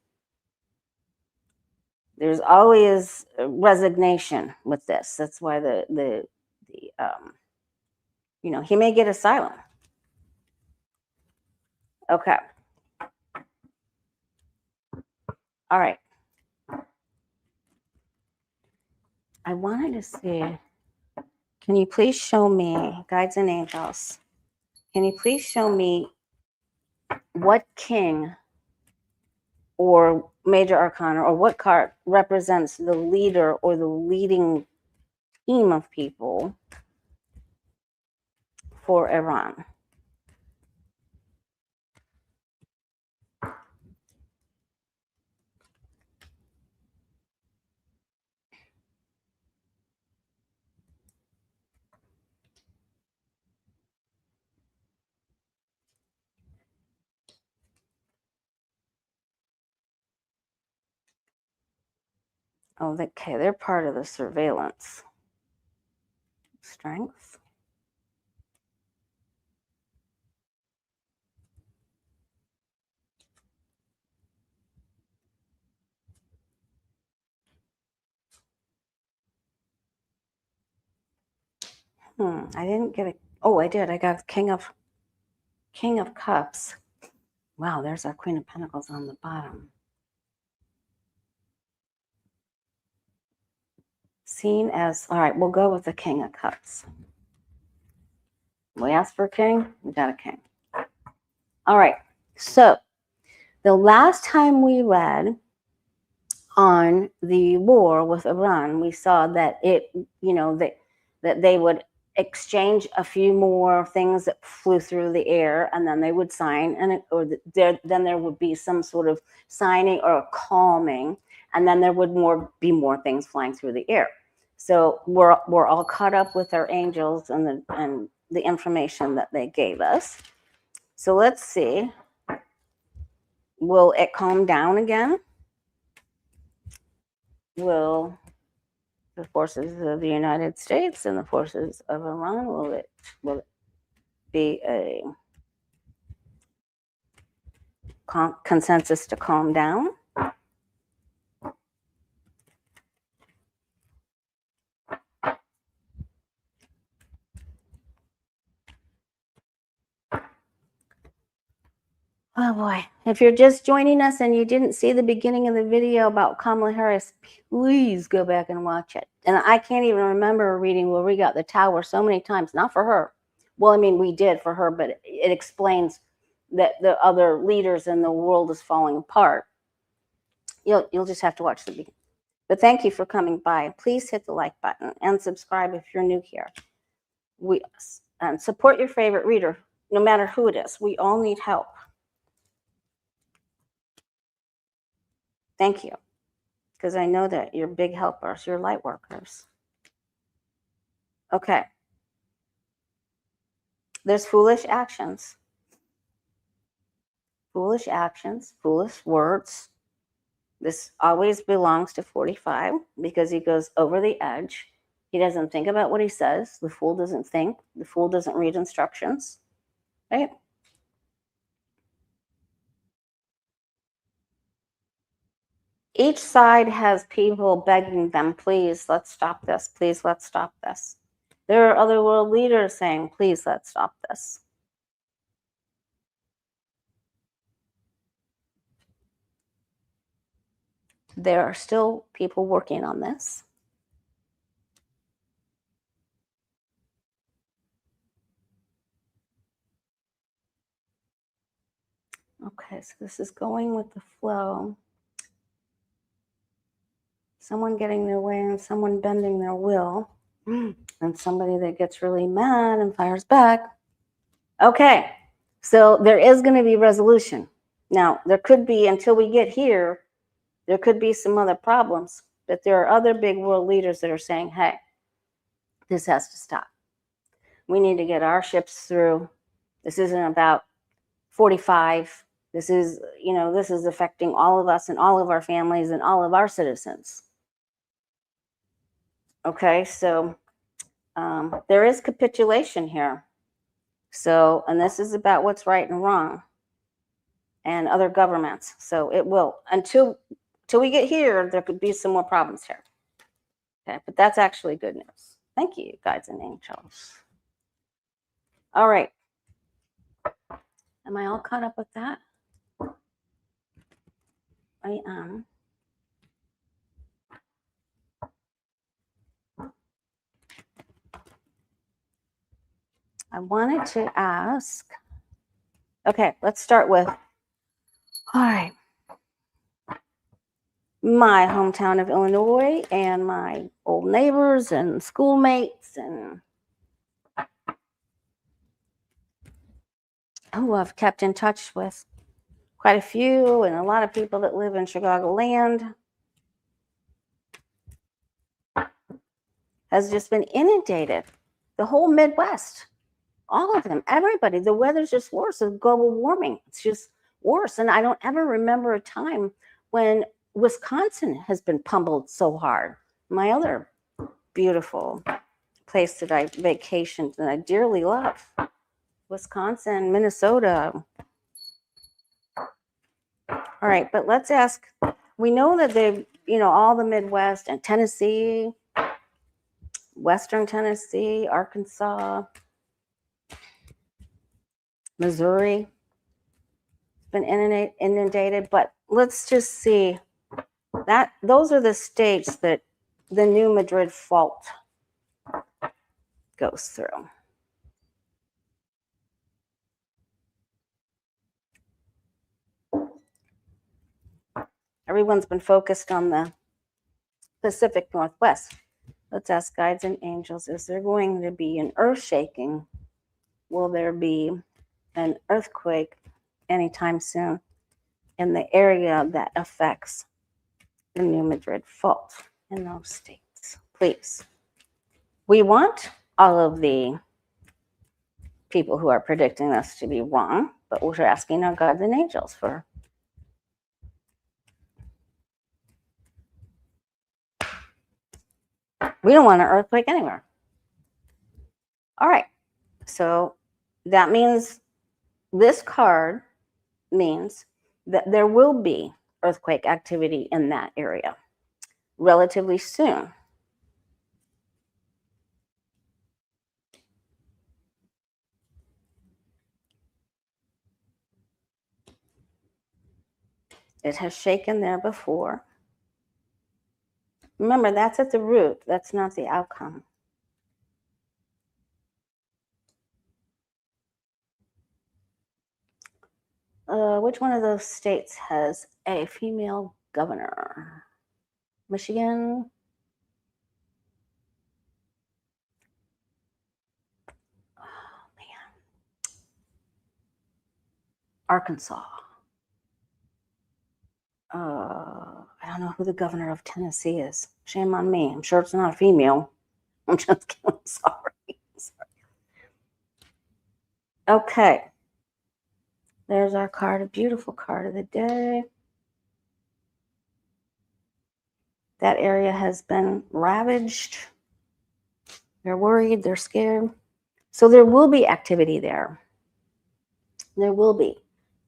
S1: There's always resignation with this. That's why the he may get asylum. Okay. All right. I wanted to see. Can you please show me, guides and angels? Can you please show me what king or major arcana or what card represents the leader or the leading team of people for Iran? Oh, okay, they're part of the surveillance. Strength. I didn't get it. Oh, I did. I got King of Cups. Wow, there's our Queen of Pentacles on the bottom. Seen as, all right, we'll go with the King of Cups. We asked for a king, we got a king. All right, so the last time we read on the war with Iran, we saw that that they would exchange a few more things that flew through the air, and then they would sign, and then there would be some sort of signing or a calming, and then there would be more things flying through the air. So we're all caught up with our angels and the information that they gave us. So let's see. Will it calm down again? Will the forces of the United States and the forces of Iran, will it be a consensus to calm down? Oh boy, if you're just joining us and you didn't see the beginning of the video about Kamala Harris, please go back and watch it. And I can't even remember reading where we got the tower so many times, not for her. Well, I mean, we did for her, but it explains that the other leaders in the world is falling apart. You'll just have to watch the beginning. But thank you for coming by. Please hit the like button and subscribe if you're new here. And support your favorite reader, no matter who it is. We all need help. Thank you, because I know that you're big helpers, you're light workers. Okay. There's foolish actions, foolish words. This always belongs to 45 because he goes over the edge. He doesn't think about what he says. The fool doesn't think. The fool doesn't read instructions, right? Each side has people begging them, please, let's stop this. Please, let's stop this. There are other world leaders saying, please, let's stop this. There are still people working on this. Okay, so this is going with the flow. Someone getting their way and someone bending their will. And somebody that gets really mad and fires back. Okay, so there is going to be resolution. Now, there could be, until we get here, there could be some other problems, but there are other big world leaders that are saying, hey, this has to stop. We need to get our ships through. This isn't about 45. This is, this is affecting all of us and all of our families and all of our citizens. Okay, so there is capitulation here. So, and this is about what's right and wrong and other governments. So it will, until we get here, there could be some more problems here. Okay, but that's actually good news. Thank you, guides and angels. All right. Am I all caught up with that? I am. I wanted to ask, okay, let's start with, all right, my hometown of Illinois and my old neighbors and schoolmates and who I've kept in touch with, quite a few, and a lot of people that live in Chicagoland, has just been inundated. The whole Midwest, all of them, everybody. The weather's just worse with global warming. It's just worse. And I don't ever remember a time when Wisconsin has been pummeled so hard. My other beautiful place that I vacationed and I dearly love, Wisconsin, Minnesota. All right, but let's ask, we know that they've, all the Midwest and Tennessee, Western Tennessee, Arkansas, Missouri, been inundated, but let's just see that those are the states that the new Madrid Fault goes through. Everyone's been focused on the Pacific Northwest. Let's ask guides and angels, is there going to be an earth shaking? Will there be an earthquake anytime soon in the area that affects the new Madrid Fault in those states? Please. We want all of the people who are predicting this to be wrong, but we're asking our guides and angels for. We don't want an earthquake anywhere. All right, so that means this card means that there will be earthquake activity in that area relatively soon. It has shaken there before. Remember, that's at the root. That's not the outcome. Which one of those states has a female governor? Michigan? Arkansas. I don't know who the governor of Tennessee is. Shame on me. I'm sure it's not a female. I'm just kidding. Sorry. Okay. There's our card, a beautiful card of the day. That area has been ravaged. They're worried, they're scared. So there will be activity there. There will be.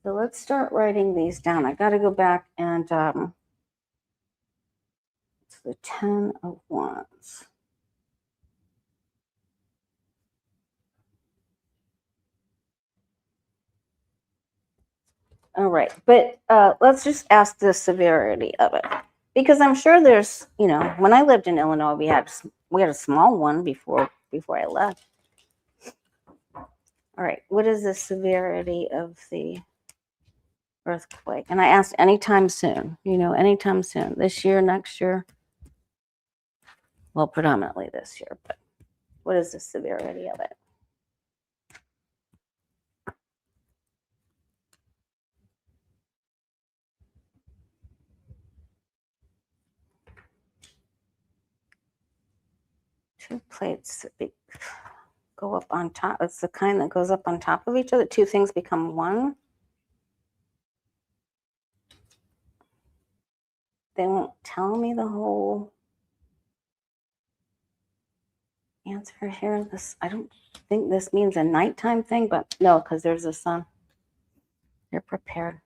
S1: So let's start writing these down. I got to go back and it's the 10 of Wands. All right, but let's just ask the severity of it, because I'm sure there's, when I lived in Illinois, we had a small one before I left. All right, what is the severity of the earthquake? And I asked anytime soon, anytime soon, this year, next year. Well, predominantly this year, but what is the severity of it? Two plates that go up on top. It's the kind that goes up on top of each other. Two things become one. They won't tell me the whole answer here. I don't think this means a nighttime thing, but no, because there's a sun. They're prepared.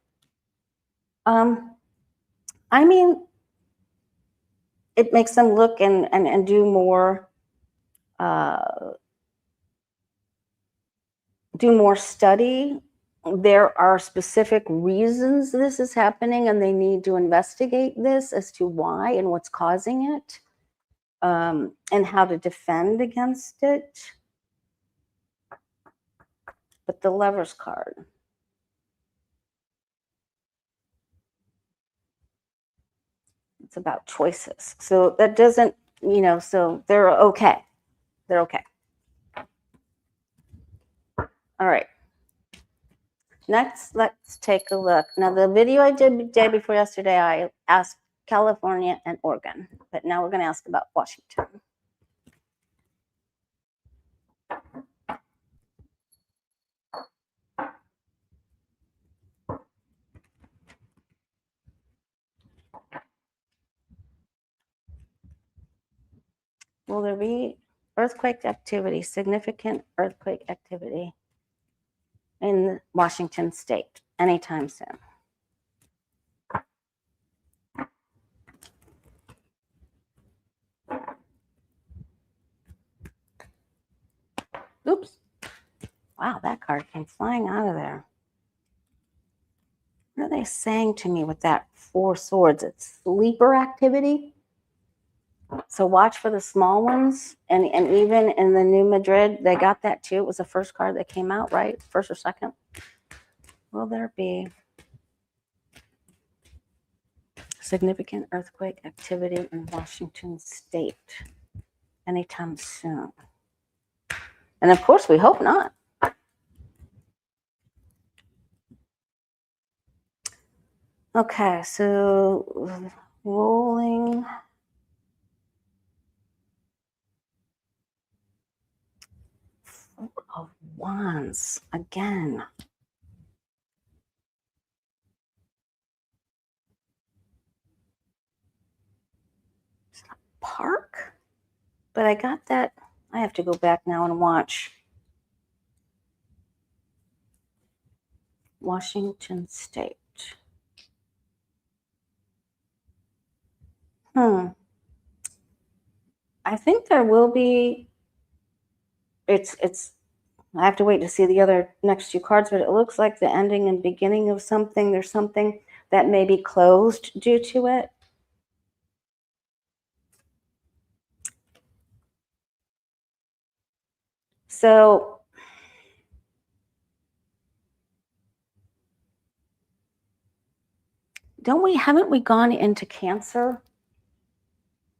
S1: I mean, it makes them look and do more study. There are specific reasons this is happening, and they need to investigate this as to why and what's causing it, and how to defend against it. But the Lover's card. It's about choices. So that doesn't, so they're okay. They're okay. All right. Next, let's take a look. Now, the video I did the day before yesterday, I asked California and Oregon, but now we're going to ask about Washington. Will there be earthquake activity, significant earthquake activity in Washington state anytime soon? Oops. Wow, that card came flying out of there. What are they saying to me with that 4 swords? It's sleeper activity. So watch for the small ones. And even in the New Madrid, they got that too. It was the first card that came out, right? First or second. Will there be significant earthquake activity in Washington state anytime soon? And of course, we hope not. Okay, so rolling. Four of Wands again. Is it a park? But I got that. I have to go back now and watch. Washington state. I think there will be. It's. I have to wait to see the other next 2 cards, but it looks like the ending and beginning of something. There's something that may be closed due to it. So haven't we gone into Cancer?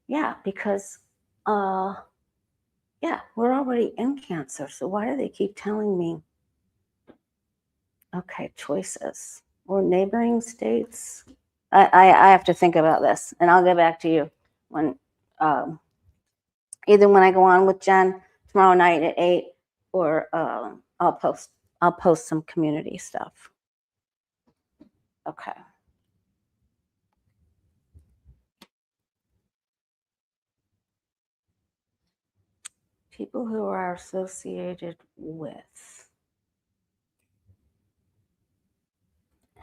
S1: Yeah, because yeah, we're already in Cancer. So why do they keep telling me Okay, choices or neighboring states. I have to think about this, and I'll get back to you when either when I go on with Jen tomorrow night at 8, or I'll post some community stuff. Okay. People who are associated with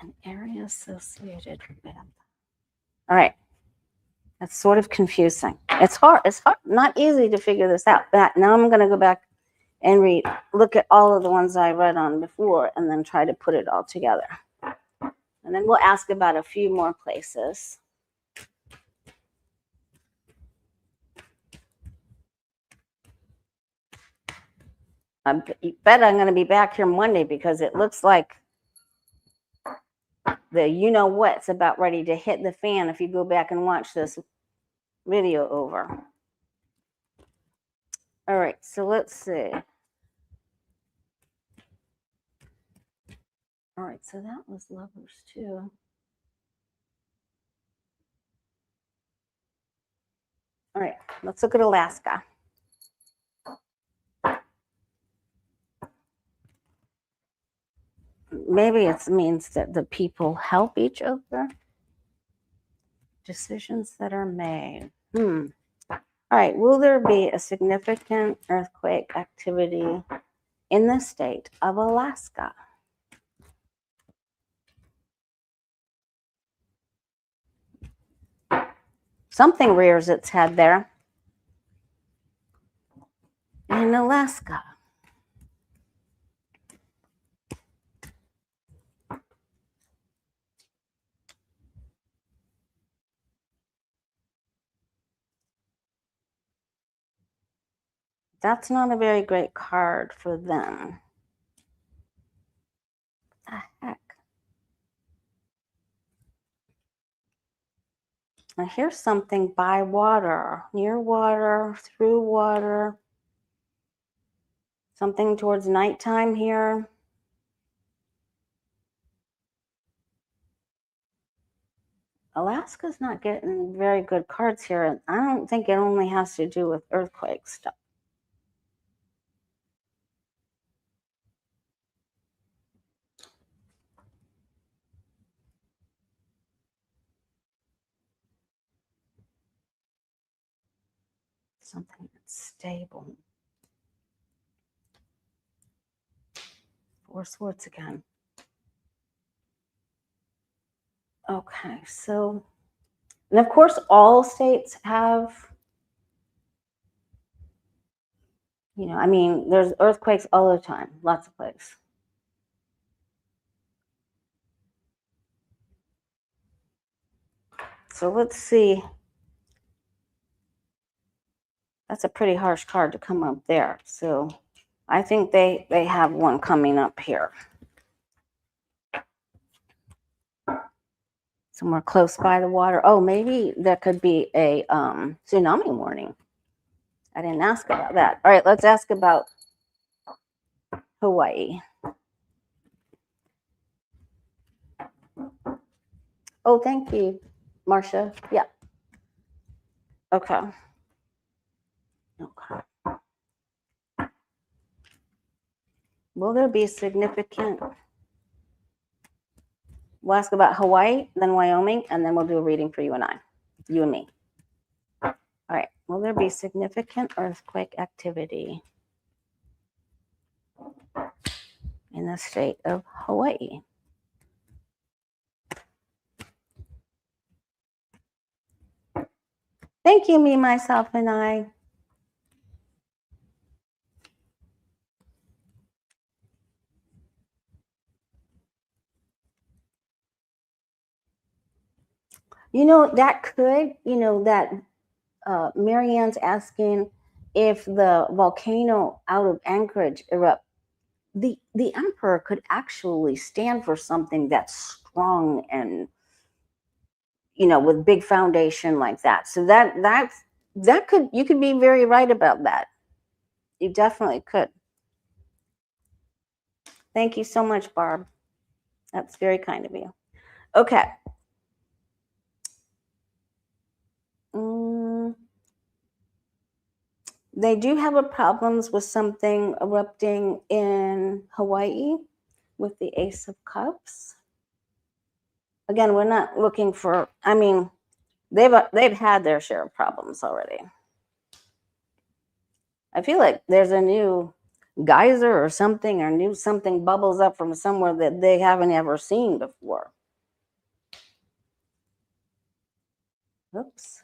S1: an area associated with. All right. That's sort of confusing. It's hard. It's hard. Not easy to figure this out. But now I'm going to go back and look at all of the ones I read on before, and then try to put it all together. And then we'll ask about a few more places. I bet I'm going to be back here Monday, because it looks like the you-know-what's about ready to hit the fan if you go back and watch this video over. All right, so let's see. All right, so that was lovers too. All right, let's look at Alaska. Maybe it means that the people help each other. Decisions that are made. All right, will there be a significant earthquake activity in the state of Alaska? Something rears its head there in Alaska. That's not a very great card for them. What the heck? Now here's something by water, near water, through water. Something towards nighttime here. Alaska's not getting very good cards here. I don't think it only has to do with earthquake stuff. Something that's stable. Four Swords again. Okay, so, and of course, all states have, I mean, there's earthquakes all the time, lots of places. So let's see. That's a pretty harsh card to come up there. So I think they have one coming up here. Somewhere close by the water. Oh, maybe there could be a tsunami warning. I didn't ask about that. All right, let's ask about Hawaii. Oh, thank you, Marcia. Yeah. Okay. Okay. Will there be significant? We'll ask about Hawaii, then Wyoming, and then we'll do a reading for you and me. All right. Will there be significant earthquake activity in the state of Hawaii? Thank you, me, myself, and I. That could, that Marianne's asking if the volcano out of Anchorage erupts. The emperor could actually stand for something that's strong and, with big foundation like that. So you could be very right about that. You definitely could. Thank you so much, Barb. That's very kind of you. Okay. They do have a problems with something erupting in Hawaii with the Ace of Cups. Again, we're not looking for, I mean, they've had their share of problems already. I feel like there's a new geyser or something, or new something bubbles up from somewhere that they haven't ever seen before. Oops.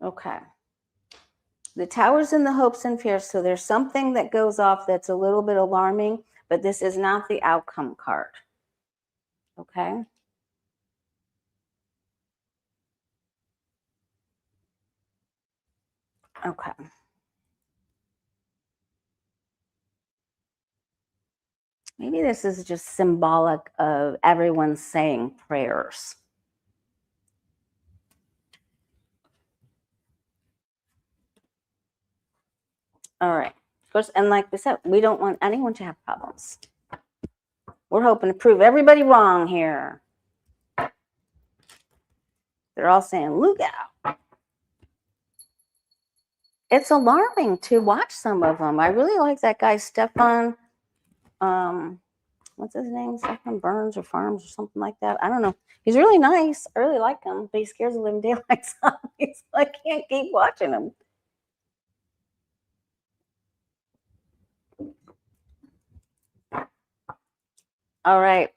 S1: Okay. The Tower's in the hopes and fears, so there's something that goes off that's a little bit alarming, but this is not the outcome card. Okay. Okay. Maybe this is just symbolic of everyone saying prayers. All right. Of course, and like we said, we don't want anyone to have problems. We're hoping to prove everybody wrong here. They're all saying, look out. It's alarming to watch some of them. I really like that guy, Stefan. What's his name? Stefan Burns or Farms or something like that. I don't know. He's really nice. I really like him, but he scares the living daylights out of me. So I can't keep watching him. All right.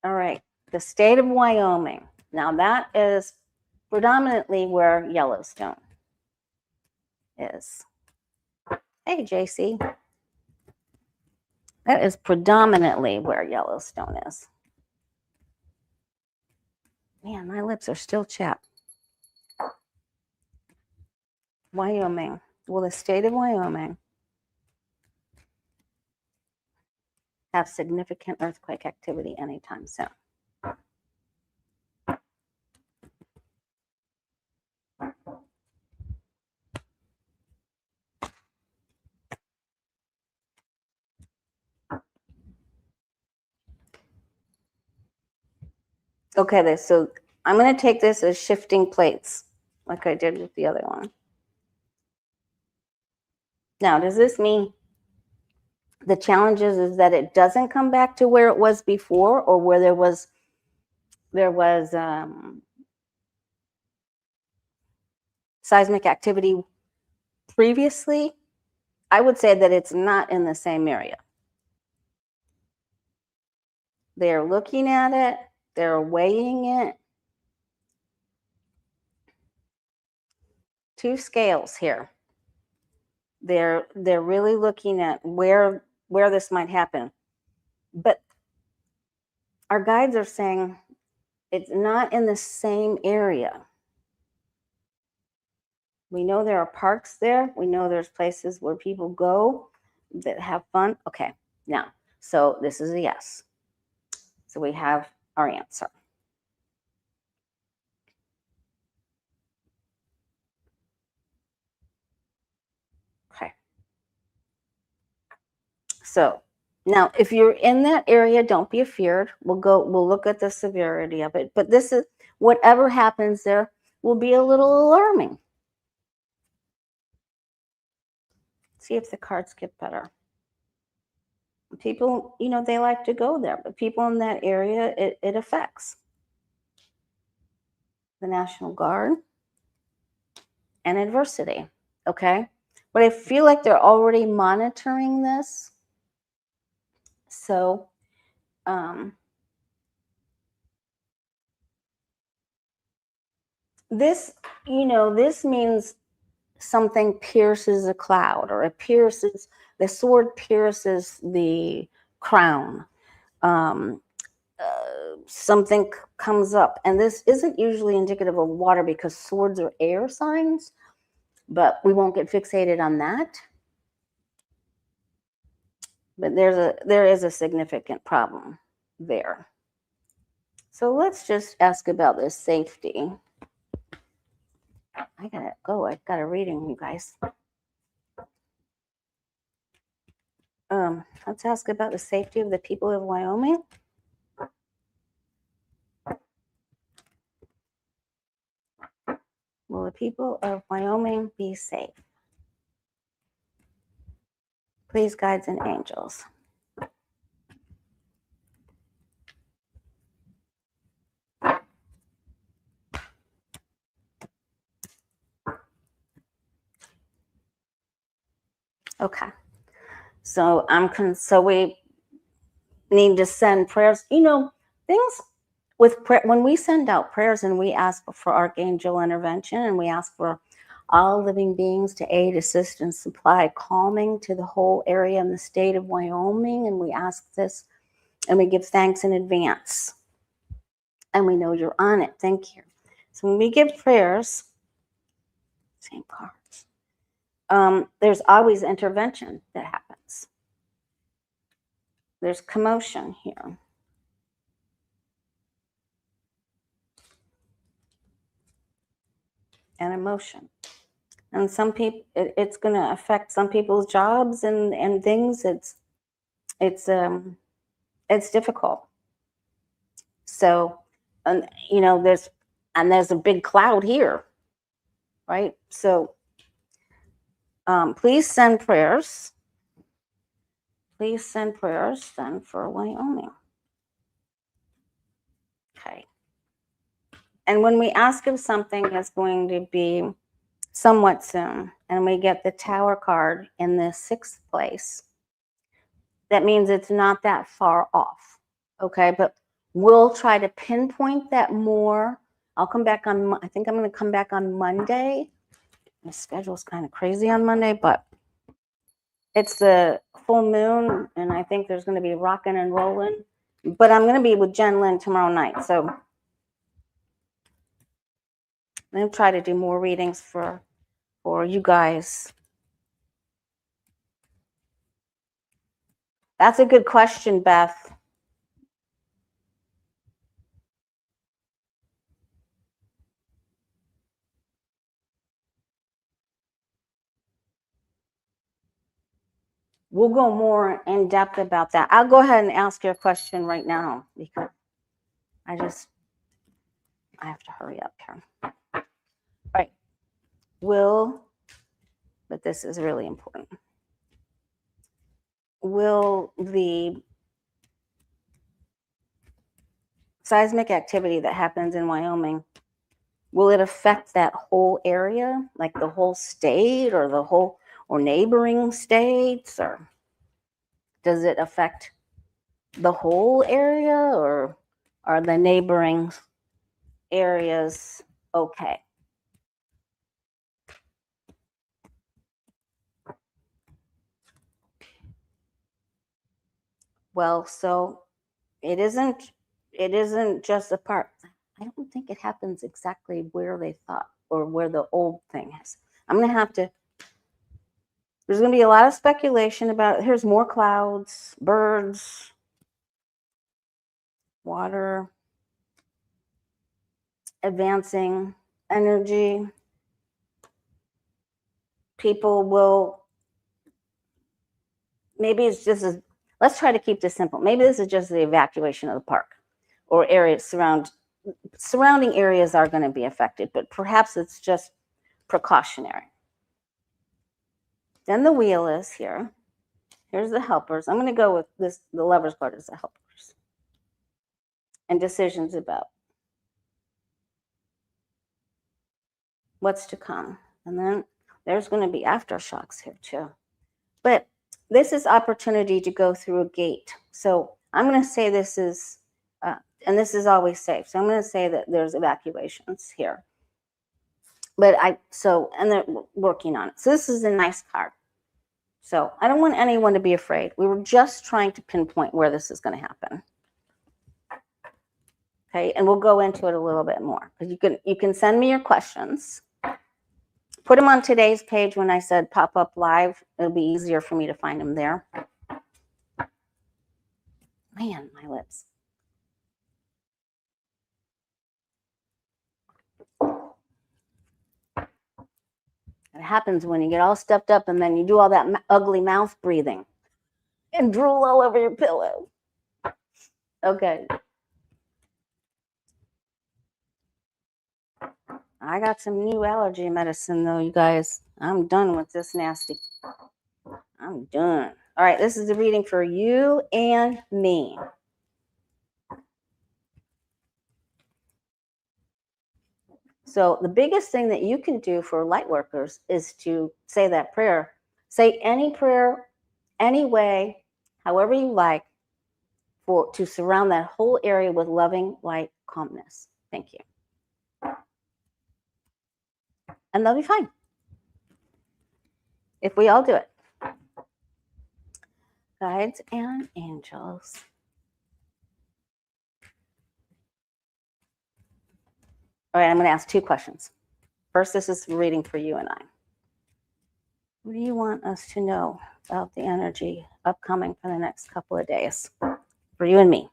S1: All right. The state of Wyoming. Now that is predominantly where Yellowstone is. Hey, JC. That is predominantly where Yellowstone is. Man, my lips are still chapped. Wyoming. Will the state of Wyoming have significant earthquake activity anytime soon? Okay, so I'm going to take this as shifting plates, like I did with the other one. Now, does this mean the challenge is that it doesn't come back to where it was before, or where there was seismic activity previously? I would say that it's not in the same area. They're looking at it, they're weighing it. Two scales here. They're really looking at where this might happen. But our guides are saying it's not in the same area. We know there are parks there. We know there's places where people go that have fun. Okay, now, so this is a yes. So we have our answer. Okay. So now, if you're in that area, don't be afeared. We'll look at the severity of it. But this is, whatever happens there will be a little alarming. See if the cards get better. People, they like to go there, but people in that area, it affects. The National Guard and adversity. Okay. But I feel like they're already monitoring this. So, this means something pierces a cloud, or the sword pierces the crown. Something comes up, and this isn't usually indicative of water because swords are air signs, but we won't get fixated on that. But there is a significant problem there. So let's just ask about this safety. I gotta go. I've got a reading, you guys. Let's ask about the safety of the people of Wyoming. Will the people of Wyoming be safe? Please, guides and angels. Okay. So so we need to send prayers. You know, things with prayer, when we send out prayers and we ask for archangel intervention and we ask for all living beings to aid, assist, and supply calming to the whole area in the state of Wyoming, and we ask this and we give thanks in advance. And we know you're on it. Thank you. So when we give prayers, same cards, there's always intervention that happens. There's commotion here. And emotion. And some people, it's going to affect some people's jobs and things. It's difficult. So, and you know, there's a big cloud here, right? So, please send prayers. Please send prayers then for Wyoming. Okay. And when we ask if something is going to be somewhat soon, and we get the Tower card in the 6th place, that means it's not that far off. Okay, but we'll try to pinpoint that more. I'll come back on, I think I'm going to come back on Monday. My schedule's kind of crazy on Monday, but it's the full moon, and I think there's going to be rocking and rolling. But I'm going to be with Jen Lynn tomorrow night, so I'm going to try to do more readings for you guys. That's a good question, Beth. We'll go more in depth about that. I'll go ahead and ask your question right now because I have to hurry up here. All right. But this is really important. Will the seismic activity that happens in Wyoming, will it affect that whole area, like the whole state or neighboring states, or does it affect the whole area, or are the neighboring areas okay? Well, so it isn't just a part. I don't think it happens exactly where they thought or where the old thing is. I'm going to have to, there's going to be a lot of speculation about it. Here's more clouds, birds, water, advancing energy. People will, maybe it's just, let's try to keep this simple. Maybe this is just the evacuation of the park or areas surrounding areas are going to be affected, but perhaps it's just precautionary. Then the wheel is here. Here's the helpers. I'm going to go with this. The Lover's card is the helpers. And decisions about what's to come. And then there's going to be aftershocks here too. But this is opportunity to go through a gate. So I'm going to say this is, and this is always safe. So I'm going to say that there's evacuations here. But and they're working on it. So this is a nice card. So I don't want anyone to be afraid. We were just trying to pinpoint where this is going to happen. Okay, and we'll go into it a little bit more. You can send me your questions. Put them on today's page when I said pop up live. It'll be easier for me to find them there. Man, my lips. It happens when you get all stepped up and then you do all that ugly mouth breathing. and drool all over your pillow. Okay. I got some new allergy medicine though, you guys. I'm done with this nasty. I'm done. All right, this is the reading for you and me. So the biggest thing that you can do for light workers is to say that prayer. Say any prayer, any way, however you like, for to surround that whole area with loving, light, calmness. Thank you. And they'll be fine. If we all do it. Guides and angels. All right, I'm going to ask two questions. First, this is reading for you and I. What do you want us to know about the energy upcoming for the next couple of days? For you and me.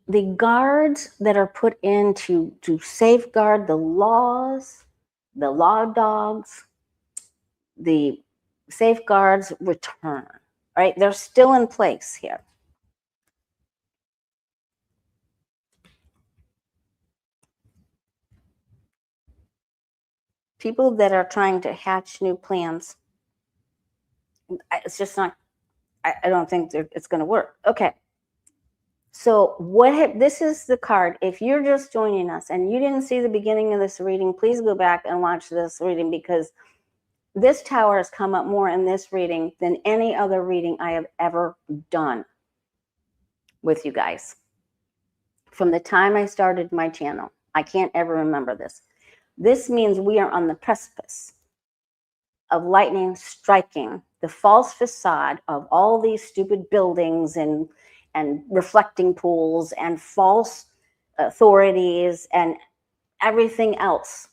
S1: The guards that are put in to safeguard the laws, the law dogs, the safeguards return, right? They're still in place here. People that are trying to hatch new plans, it's just not, I don't think it's going to work. Okay. So this is the card. If you're just joining us and you didn't see the beginning of this reading, please go back and watch this reading, because this tower has come up more in this reading than any other reading I have ever done with you guys. From the time I started my channel, I can't ever remember this. This means we are on the precipice of lightning striking the false facade of all these stupid buildings and reflecting pools and false authorities and everything else.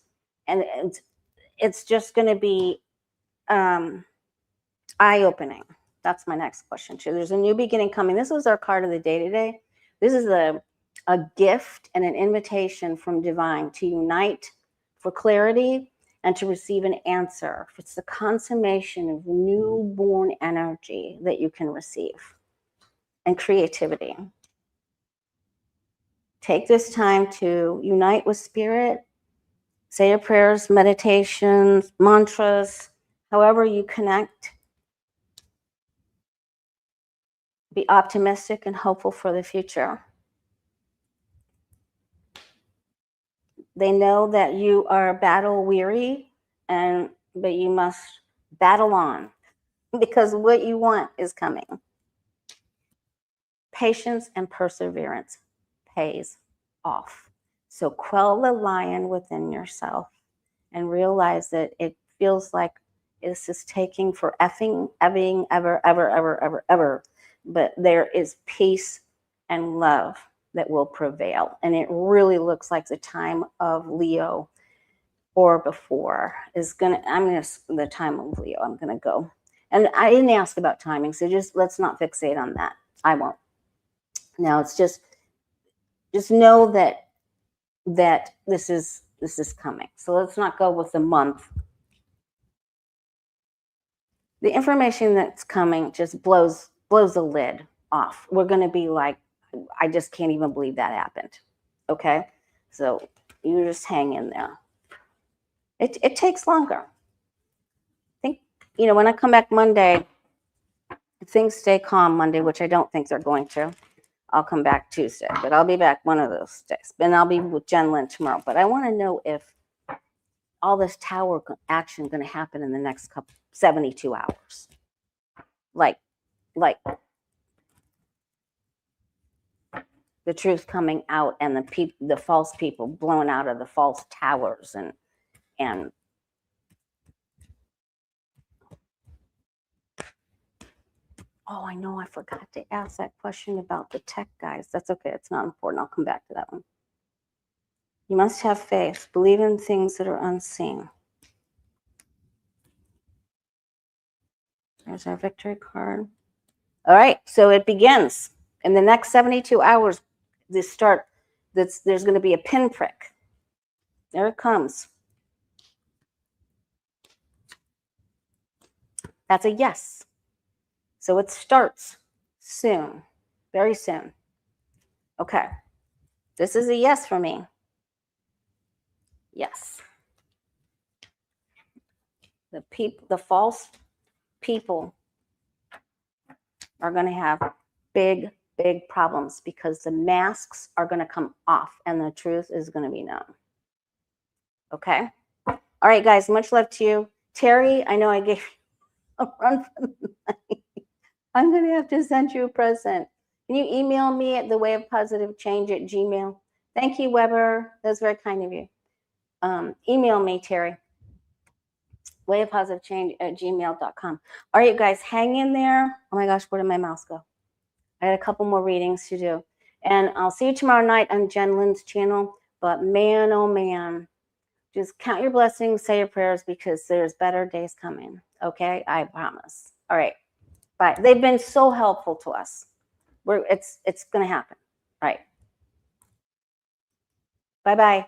S1: And it's just going to be eye-opening. That's my next question too. There's a new beginning coming. This was our card of the day today. This is a gift and an invitation from divine to unite for clarity and to receive an answer. It's the consummation of newborn energy that you can receive, and creativity. Take this time to unite with spirit, say your prayers, meditations, mantras, however you connect. Be optimistic and hopeful for the future. They know that you are battle weary, but you must battle on, because what you want is coming. Patience and perseverance pays off. So quell the lion within yourself and realize that it feels like this is taking for ever. But there is peace and love that will prevail. And it really looks like the time of Leo or before is the time of Leo, I'm gonna go. And I didn't ask about timing, so just let's not fixate on that. I won't. Now it's just know that this is coming. So let's not go with the month. The information that's coming just blows the lid off. We're going to be like, I just can't even believe that happened. Okay, so you just hang in there. It takes longer. I think, when I come back Monday, if things stay calm Monday, which I don't think they're going to, I'll come back Tuesday, but I'll be back one of those days. And I'll be with Jen Lynn tomorrow. But I want to know if all this tower action going to happen in the next 72 hours. Like the truth coming out, and the false people blown out of the false towers, and oh, I know I forgot to ask that question about the tech guys. That's okay. It's not important. I'll come back to that one. You must have faith. Believe in things that are unseen. There's our victory card. All right, so it begins. In the next 72 hours, there's going to be a pinprick. There it comes. That's a yes. So it starts soon, very soon. Okay, this is a yes for me. Yes. The false people are going to have big problems because the masks are going to come off and the truth is going to be known. Okay. All right, guys, much love to you. Terry, I know I gave you a run for the money. I'm going to have to send you a present. Can you email me at thewayofpositivechange@gmail.com? Thank you, Weber. That's very kind of you. Email me, Terry. wayofpositivechange@gmail.com. All right, you guys, hang in there. Oh my gosh, where did my mouse go? I had a couple more readings to do. And I'll see you tomorrow night on Jen Lynn's channel. But man, oh man, just count your blessings, say your prayers, because there's better days coming. Okay, I promise. All right, bye. They've been so helpful to us. It's going to happen. All right. Bye-bye.